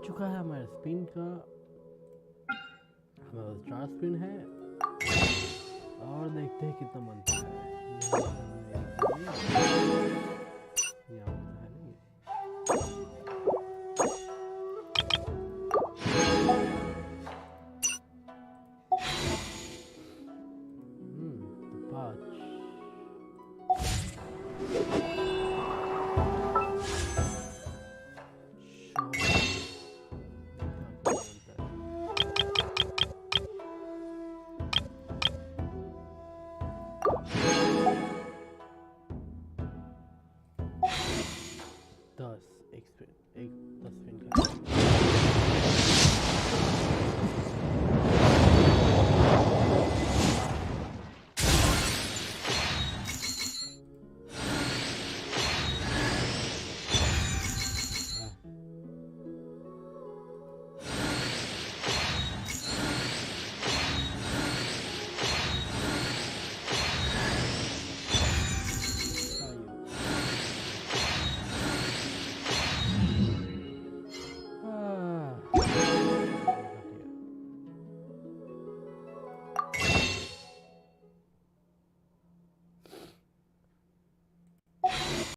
चुका है हमारे spin का, हमारा 4 spin है और देखते हैं कितना बनता है।